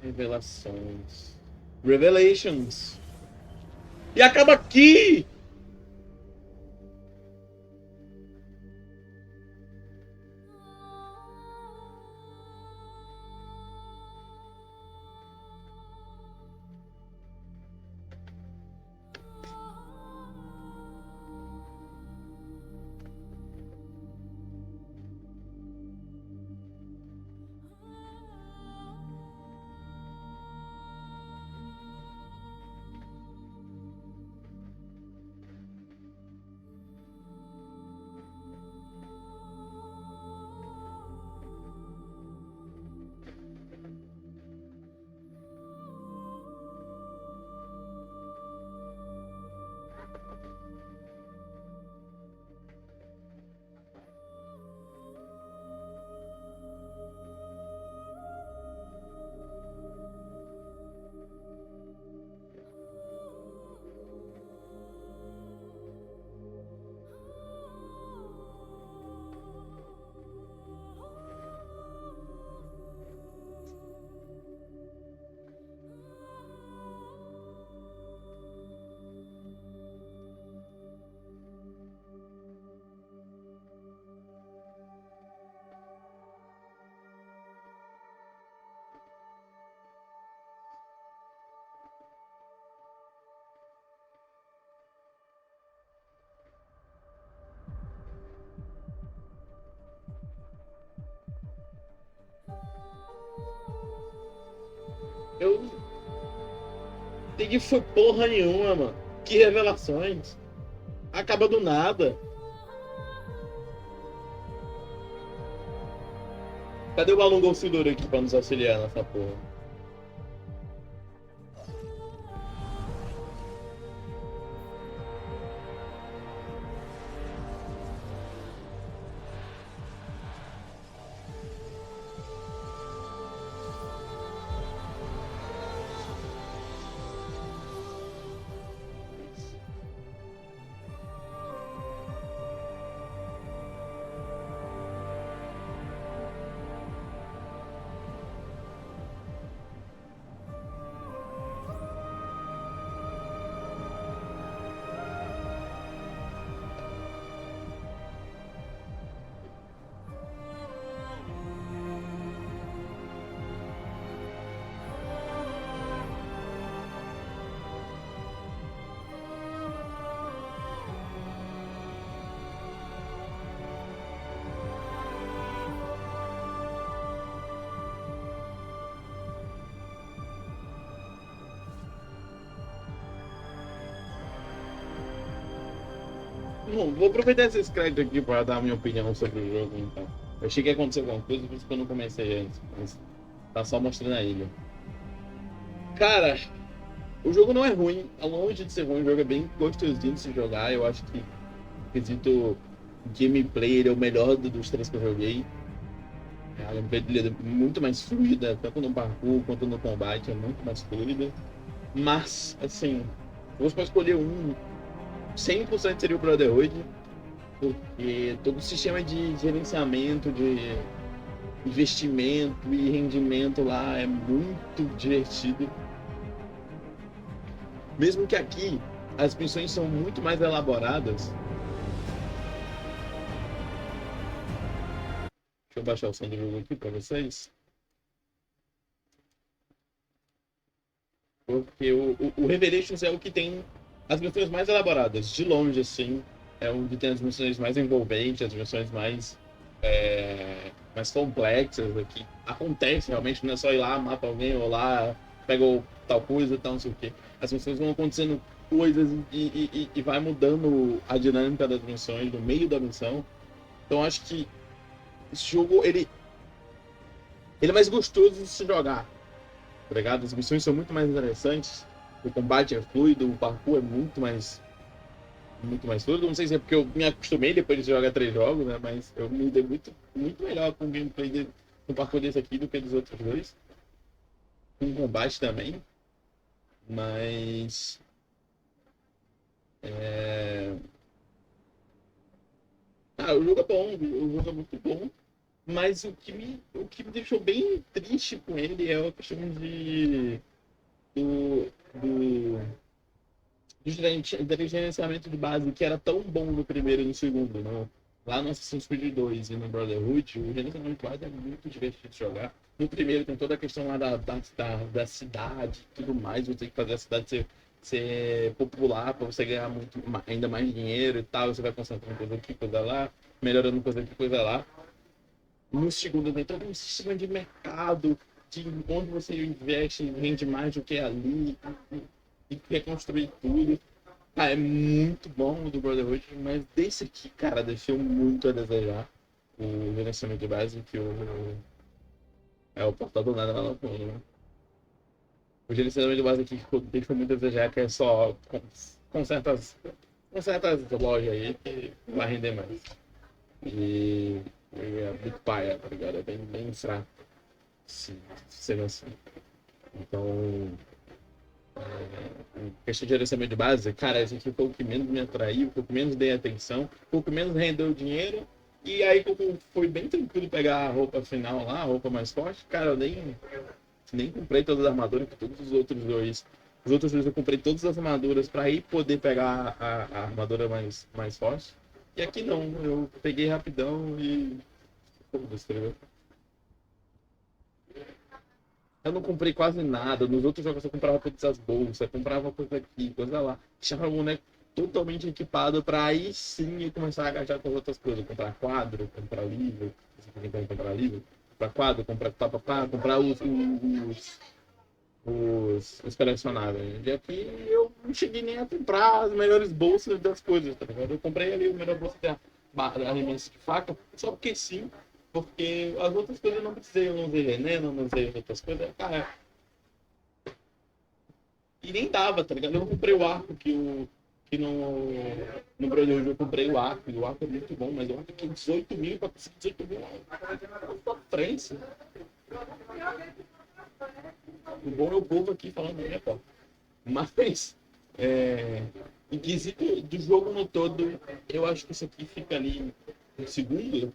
Revelações. Revelations. E acaba aqui! Eu entendi foi porra nenhuma, mano. Que revelações. Acaba do nada. Cadê o Alan Golcidor aqui pra nos auxiliar nessa porra? Bom, vou aproveitar esses créditos aqui para dar a minha opinião sobre o jogo, então. Eu achei que ia acontecer alguma coisa, por isso que eu não comecei antes, mas tá só mostrando a ilha. Cara, O jogo não é ruim, é longe de ser ruim, o jogo é bem gostosinho de se jogar. Eu acho que, no quesito gameplay, ele é o melhor dos três que eu joguei. A gameplay dele é muito mais fluida, tanto no parkour quanto no combate, é muito mais fluida. Mas, assim, se fosse para escolher um, 100% seria o Brotherhood, porque todo o sistema de gerenciamento, de investimento e rendimento lá é muito divertido. Mesmo que aqui as missões são muito mais elaboradas. Deixa eu baixar o som do jogo aqui para vocês. Porque o Revelations é o que tem as missões mais elaboradas. De longe, assim, é onde tem as missões mais envolventes, as missões mais complexas aqui. Acontece realmente, não é só ir lá, mata alguém, ou lá, pega tal coisa, tal, não sei o quê. As missões vão acontecendo coisas e vai mudando a dinâmica das missões no meio da missão. Então acho que esse jogo, ele é mais gostoso de se jogar, tá ligado? As missões são muito mais interessantes, o combate é fluido, o parkour é muito mais fluido. Não sei se é porque eu me acostumei depois de jogar 3 jogos, né? Mas eu me dei muito melhor com o gameplay do parkour desse aqui do que dos outros dois. Com combate também. Mas... o jogo é bom, o jogo é muito bom. Mas o que me deixou bem triste com ele é a questão do gerenciamento de base, que era tão bom no primeiro e no segundo. Lá no Assassin's Creed 2 e no Brotherhood, o gerenciamento de base é muito divertido de jogar. No primeiro tem toda a questão lá da cidade e tudo mais, você tem que fazer a cidade ser popular para você ganhar ainda mais dinheiro e tal. Você vai concentrando coisa aqui, coisa lá, melhorando coisa aqui, coisa lá. No segundo tem todo um sistema de mercado, de onde você investe rende mais do que ali, e reconstruir tudo. É muito bom o do Brotherhood, mas desse aqui, cara, deixou muito a desejar. O gerenciamento de base, que o portal do nada lá no fundo, né? O gerenciamento de base aqui deixou muito a desejar, que é só com certas lojas aí que vai render mais. E é muito paia, tá ligado? É bem fraco, sendo assim. Então, questão de gerenciamento de base, cara, esse aqui foi o que menos me atraiu, foi o que menos dei atenção, foi o que menos rendeu dinheiro. E aí, como foi bem tranquilo pegar a roupa final lá, a roupa mais forte, cara, eu nem comprei todas as armaduras, que todos os outros dois. Os outros dois eu comprei todas as armaduras para ir poder pegar a armadura mais forte. E aqui não, eu peguei rapidão e... Eu não comprei quase nada. Nos outros jogos eu comprava todas as bolsas, eu comprava coisa aqui, coisa lá. Deixava o boneco totalmente equipado para aí sim eu começar a agachar com as outras coisas. Comprar quadro, comprar livro. Comprar livro, comprar quadro, comprar papapá, comprar os colecionáveis. E aqui eu não cheguei nem a comprar as melhores bolsas das coisas, tá ligado? Eu comprei ali a melhor bolsa da arremesso de faca, só porque sim, porque as outras coisas eu não precisei, eu não usei veneno, não usei as outras coisas, cara. E nem dava, tá ligado? Eu não comprei o arco que no Brotherhood eu comprei o arco, e o arco é muito bom, mas o arco é 18 mil, pra conseguir 18 mil é frente. O bom é o povo aqui falando da minha porta. Mas, em quesito do jogo no todo, eu acho que isso aqui fica ali no segundo,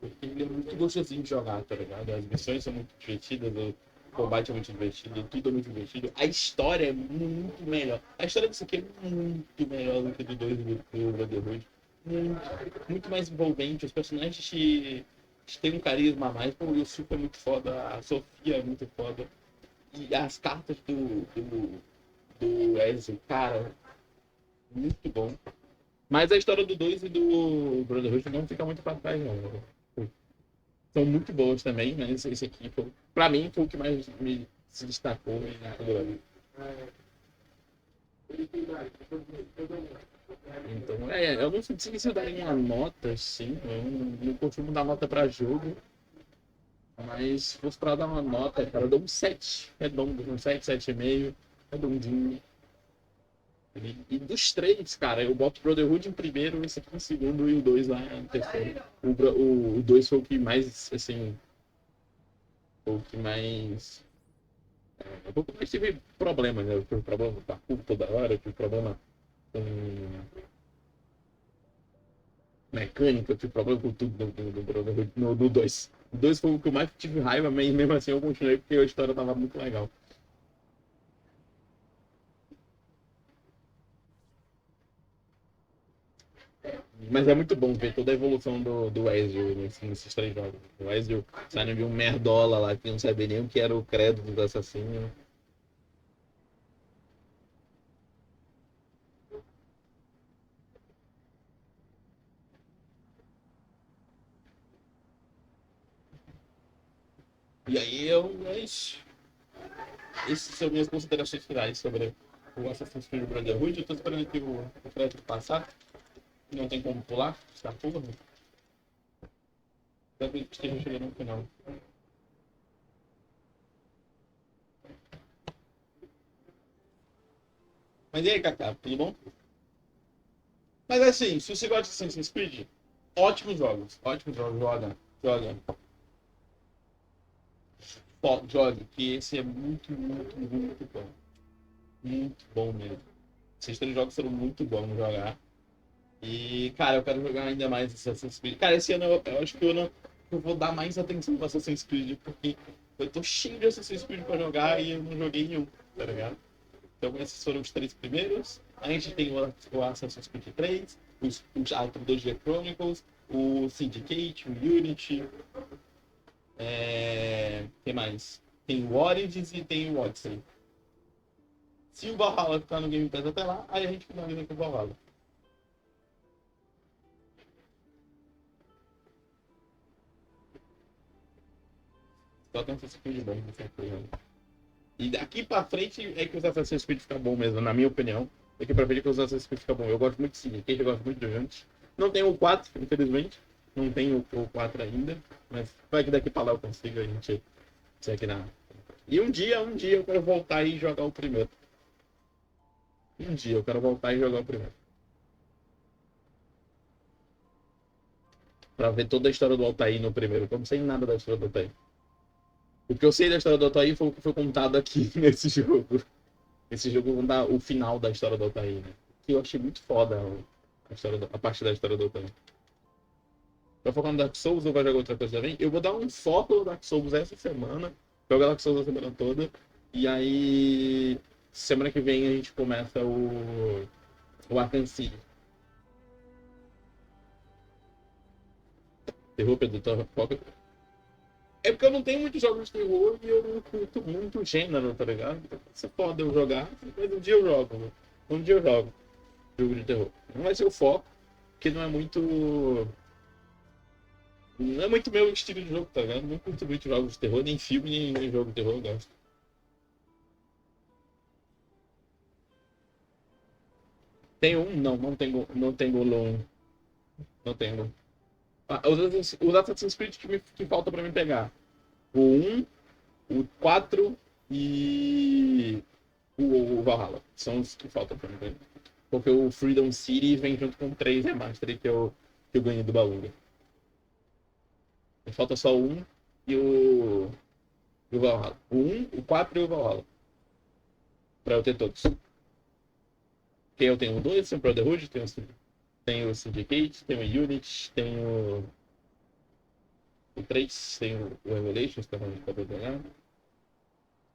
porque ele é muito gostosinho de jogar, tá ligado? As missões são muito divertidas, o combate é muito divertido, tudo é muito divertido. A história é muito melhor. A história disso aqui é muito melhor do que do 2 do Brotherhood. Muito mais envolvente, os personagens têm um carisma a mais. Pô, o Yusuke é muito foda, a Sofia é muito foda. E as cartas do Ezio, cara, muito bom. Mas a história do 2 e do Brotherhood não fica muito pra trás, não. São muito boas também, mas esse aqui, pra mim, foi o que mais me se destacou e adorei. Então, eu não sei se eu daria uma nota, sim. Eu não costumo dar nota pra jogo. Mas se fosse pra dar uma nota, cara, eu dou um 7 redondo, um 7, 7,5. redondinho. E dos três, cara, eu boto o Brotherhood em primeiro, esse aqui em segundo e o 2 lá em terceiro. O 2 foi o que mais, assim, foi o que mais... Um pouco mais tive problema, né? Eu tive problema com parkour toda hora, eu tive problema com mecânica, eu tive problema com tudo no 2. O 2 foi o que eu mais tive raiva, mas mesmo assim eu continuei porque a história tava muito legal. Mas é muito bom ver toda a evolução do Ezio nesses três jogos. O Ezio saindo de um merdola lá que não sabia nem o que era o credo dos assassinos. E aí essas são minhas considerações finais sobre o Assassin's Creed Brotherhood. Eu tô esperando aqui o crédito passar. Não tem como pular, está porra. Talvez esteja chegando no final. Mas e aí, Kaká, tudo bom? Mas assim, se você gosta de Assassin's Creed, ótimos jogos. Ótimos jogos, joga. Jogue, que esse é muito, muito, muito bom. Muito bom mesmo. Esses três jogos foram muito bons de jogar. E, cara, eu quero jogar ainda mais Assassin's Creed. Cara, esse ano eu acho que eu vou dar mais atenção para Assassin's Creed, porque eu tô cheio de Assassin's Creed pra jogar e eu não joguei nenhum, tá ligado? Então esses foram os três primeiros. A gente tem o Assassin's Creed 3, a trilogia Chronicles, o Syndicate, o Unity. Tem mais? Tem o Origins e tem o Odyssey. Se o Valhalla ficar no Game Pass até lá, aí a gente finaliza com o Valhalla. Só tem Assassin's Creed bom, e daqui pra frente é que os Assassin's Creed fica bom mesmo, na minha opinião. Daqui pra frente é que os Assassin's Creed fica bom. Eu gosto muito de Syndicate, eu gosto muito de Unity. Não tenho o 4, infelizmente. Não tenho o 4 ainda. Mas vai que daqui pra lá eu consigo, a gente segue na... E um dia eu quero voltar e jogar o primeiro. Um dia eu quero voltar e jogar o primeiro. Pra ver toda a história do Altair no primeiro. Eu não sei nada da história do Altair. O que eu sei da história do Altair foi o que foi contado aqui nesse jogo. Esse jogo conta o final da história do Altair, né? Que eu achei muito foda a parte da história do Altair. Vai focar no Dark Souls ou vai jogar outra coisa também? Eu vou dar um foco no Dark Souls essa semana. Jogar Dark Souls a semana toda. E aí, semana que vem a gente começa o Arkham City. Terror, Pedro, foca. É porque eu não tenho muitos jogos de terror e eu não curto muito gênero, tá ligado? Então, isso é foda eu jogar, mas um dia eu jogo. Né? Um dia eu jogo jogo de terror. Não vai ser o foco, porque não é muito... Não é muito meu estilo de jogo, tá ligado? Não curto muito jogos de terror, nem filme, nem jogo de terror eu gosto. Tem um? Não tenho long. Não tenho. Os Assassin's Creed que falta pra mim pegar. O 1, o 4 e o Valhalla. São os que faltam pra mim pegar. Porque o Freedom City vem junto com 3 remaster que eu ganhei do baú. Falta só o 1 e o Valhalla. O 1, o 4 e o Valhalla. Pra eu ter todos. Porque eu tenho o 2, tenho o Brotherhood, tenho o Syndicate, tenho o Unity, tenho o 3, tenho o Revelations, que é onde eu vou jogar.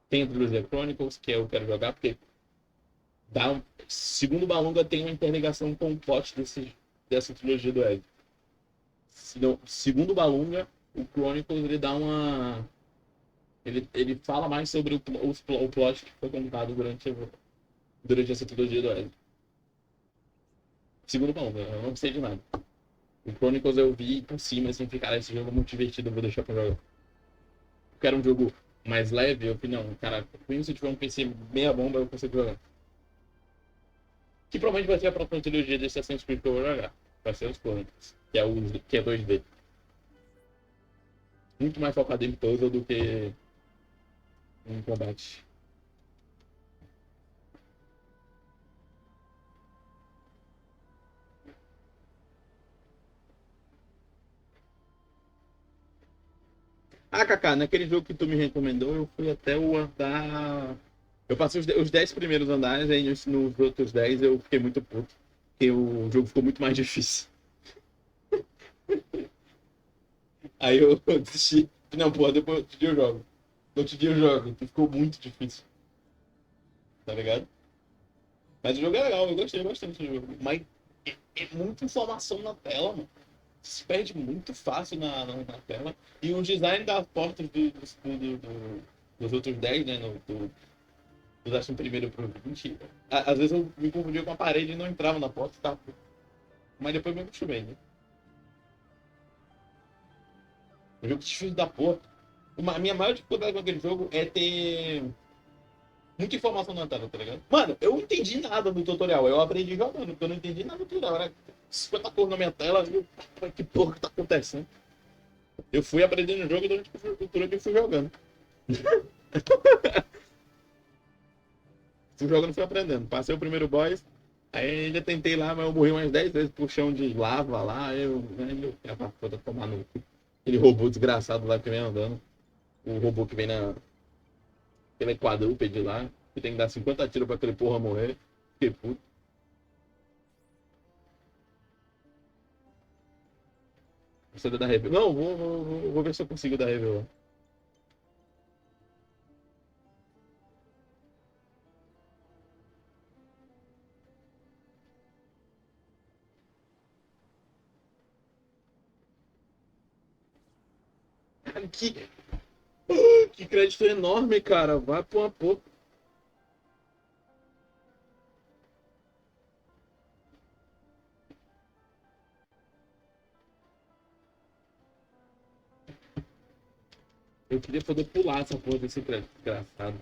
Tem a trilogia Chronicles, que eu quero jogar, porque segundo o Balunga, tem uma interligação com o plot dessa trilogia do Ed. Segundo o Balunga, o Chronicles ele dá uma... Ele fala mais sobre o plot que foi contado durante essa trilogia do Ed. Segundo o Balunga, eu não sei de nada. O Chronicles eu vi por cima, assim, cara, esse jogo é muito divertido, eu vou deixar pra jogar. Eu quero um jogo mais leve, eu falei, não, cara, se eu tiver um PC meia bomba, eu consigo jogar. Que provavelmente vai ser a próxima trilogia desse Assassin's Creed que eu vou jogar. Vai ser os Chronicles, que é 2D. Muito mais focado em puzzle do que em combate. Ah, Kaká, naquele jogo que tu me recomendou, eu fui até o andar. Eu passei os 10 primeiros andares, aí nos outros 10 eu fiquei muito puto. Porque o jogo ficou muito mais difícil. Aí eu desisti. Não, porra, depois outro dia eu jogo. Outro dia eu jogo, porque ficou muito difícil. Tá ligado? Mas o jogo é legal, eu gostei bastante do jogo. Mas é muita informação na tela, mano. Se perde muito fácil na tela. E o design das portas dos outros 10, né? Do 11º pro 20. Às vezes eu me confundia com a parede e não entrava na porta, tá? Mas depois me acostumei, né? Um jogo difícil da porra. A minha maior dificuldade com aquele jogo é ter muita informação na tela, tá ligado? Mano, eu não entendi nada do tutorial. Eu aprendi jogando, porque eu não entendi nada do tutorial. Era 50 cores na minha tela e eu, que porra que tá acontecendo? Eu fui aprendendo o jogo durante que eu fui jogando. Fui jogando e fui aprendendo. Passei o primeiro boss, aí ainda tentei lá, mas eu morri umas 10 vezes pro chão de lava lá. Eu pra tomar no cu. Aquele robô desgraçado lá que vem andando. O robô que vem pela quadrúpede lá, que tem que dar 50 tiros pra aquele porra morrer. Que puto. Você dar review. Não, vou ver se eu consigo dar review. Cara, que crédito enorme, cara. Vai pra uma porra. Eu queria poder pular essa porra desse crédito desgraçado.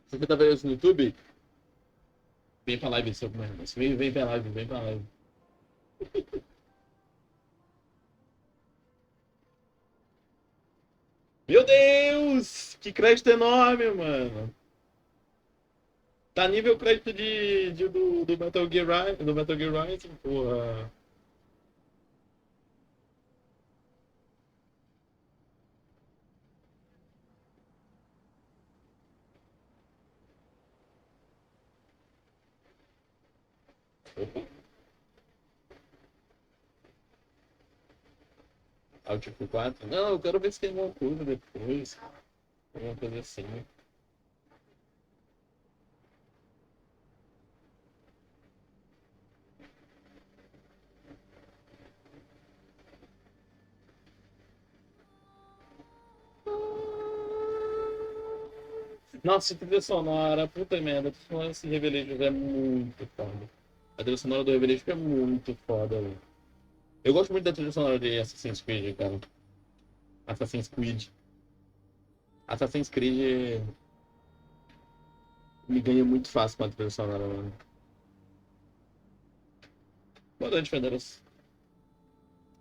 Você tá vendo isso no YouTube? Vem pra live, seu merda. Vem pra live, vem pra live. Meu Deus! Que crédito enorme, mano. Tá nível crédito do Metal Gear Rising, do Metal Gear Rising, porra. Opa. Alt F4? Não, eu quero ver se tem alguma coisa depois. Alguma coisa assim. Nossa, trilha sonora, puta merda. Esse Revelations é muito foda. A trilha sonora do Revelations é muito foda, velho. Eu gosto muito da trilha sonora de Assassin's Creed, cara. Assassin's Creed. Assassin's Creed me ganha muito fácil com a trilha sonora, mano. Boa noite, Federas.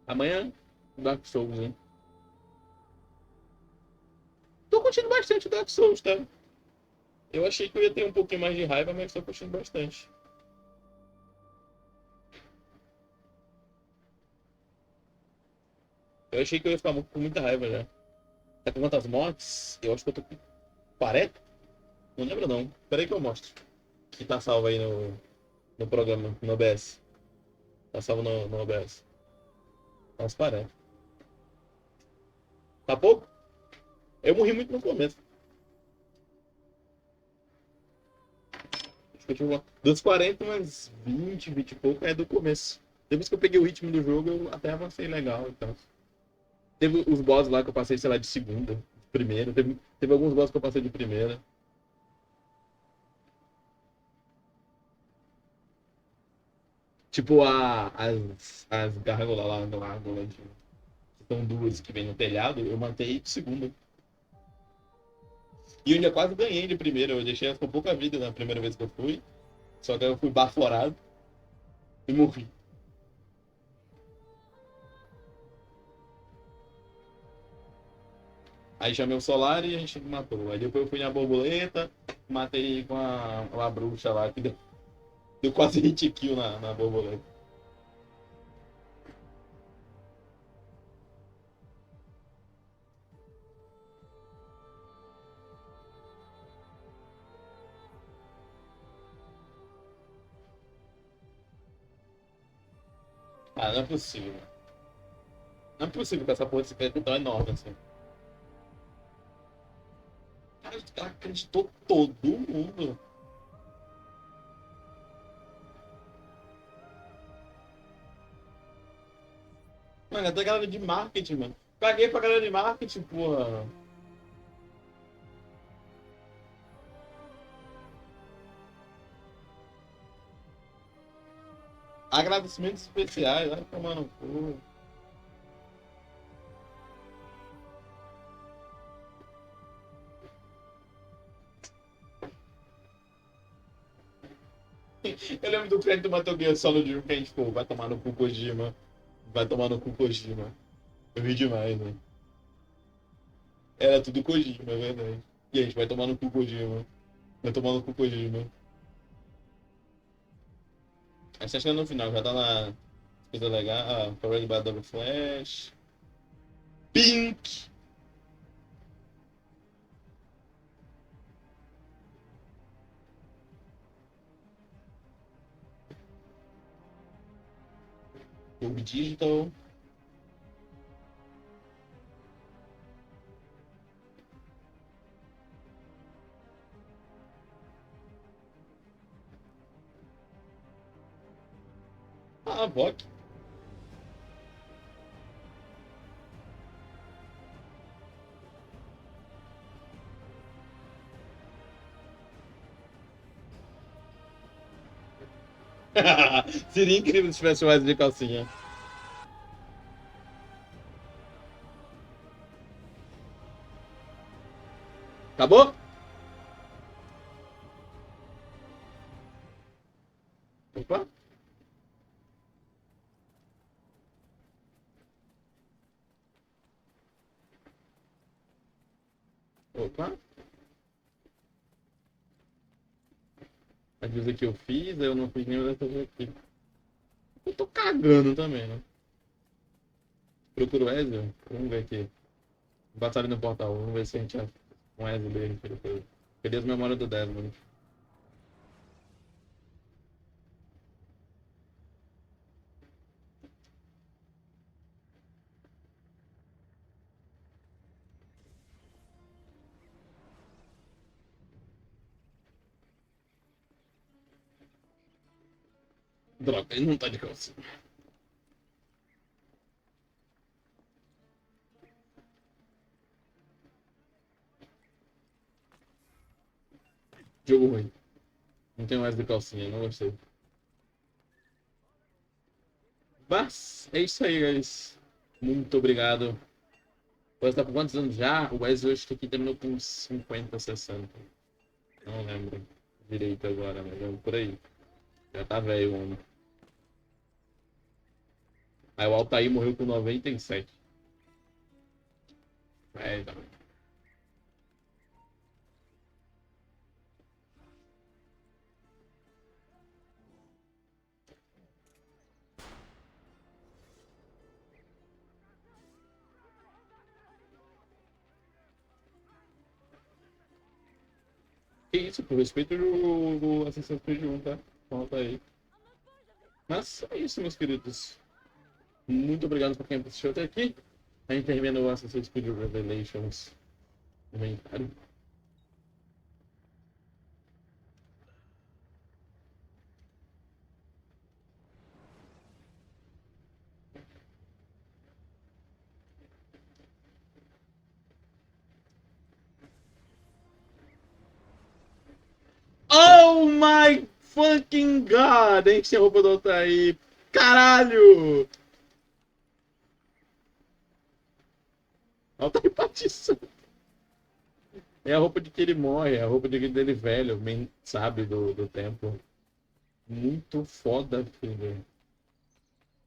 Amanhã, Dark Souls, hein? Tô curtindo bastante o Dark Souls, tá? Eu achei que eu ia ter um pouquinho mais de raiva, mas tô curtindo bastante. Eu achei que eu ia ficar com muita raiva já. Tá com quantas mortes? Eu acho que eu tô com 40? Não lembro não. Peraí que eu mostro. Que tá salvo aí no programa, no OBS. Tá salvo no OBS. Tá uns 40. Tá pouco? Eu morri muito no começo. Acho que eu tive dos 40, umas 20 e pouco é do começo. Depois que eu peguei o ritmo do jogo, eu até avancei legal e então. Teve os bosses lá que eu passei, sei lá, de segunda, de primeira. Teve alguns bosses que eu passei de primeira. Tipo as gárgulas lá do lago, lá de, são duas que vem no telhado, eu matei de segunda. E eu ainda quase ganhei de primeira, eu deixei elas com pouca vida na primeira vez que eu fui. Só que eu fui baforado e morri. Aí chamei o Solar e a gente matou. Aí depois eu fui na borboleta, matei com a bruxa lá que deu. Deu quase hit kill na borboleta. Ah, não é possível. Não é possível que essa porra desse preto tão enorme assim. Cara, o cara acreditou todo mundo. Mano, é da galera de marketing, mano. Caguei pra galera de marketing, porra. Agradecimentos especiais, vai tomar no cu. Eu lembro do crédito do Metal Gear Solid 1 que a gente, pô, vai tomar no cu Kojima. Vai tomar no cu Kojima. Eu ri demais, né? Era tudo Kojima, é verdade. E a gente vai tomar no cu Kojima. Vai tomar no cu Kojima. Aí você chega no final, já tá na coisa legal. Ah, Powered by Double Flash. Pink! Hub Digital. Ah, VOC. Seria incrível se tivesse mais de calcinha. Acabou? Opa. Opa. As vezes que eu fiz, eu não fiz nenhuma dessas aqui. Eu tô cagando também, né? Procura o Ezio. Vamos ver aqui. Batalha no portal. Vamos ver se a gente acha um Ezio dele. Cadê as memórias do Desmond? Droga, ele não tá de calcinha. Jogo ruim. Não tem mais de calcinha, não gostei. Mas é isso aí, guys. Muito obrigado. Você tá com quantos anos já? O Wesley hoje aqui terminou com 50, 60. Não lembro direito agora, mas é por aí. Já tá velho, homem. Aí o Altair morreu com 97. É, tá. Que isso, por respeito do Assassin's Creed 1, tá? Falta aí. Mas é isso, meus queridos. Muito obrigado por quem assistiu até aqui. A gente termina o Assassin's Creed Revelations. Comentário. Oh my fucking god! A gente tem a roupa do Altair. Caralho! Altair Patissão. É a roupa de que ele morre, é a roupa de dele velho, bem sabe, do tempo. Muito foda, filho.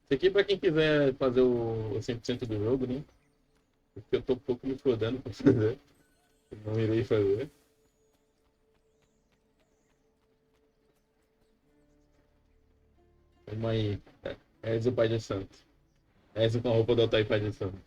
Isso aqui é pra quem quiser fazer o 100% do jogo, né? Porque eu tô um pouco me fodendo pra fazer. Não irei fazer. Vamos aí. Ezio Pai de Santo. Ezio com a roupa do Altair Pai de Santo.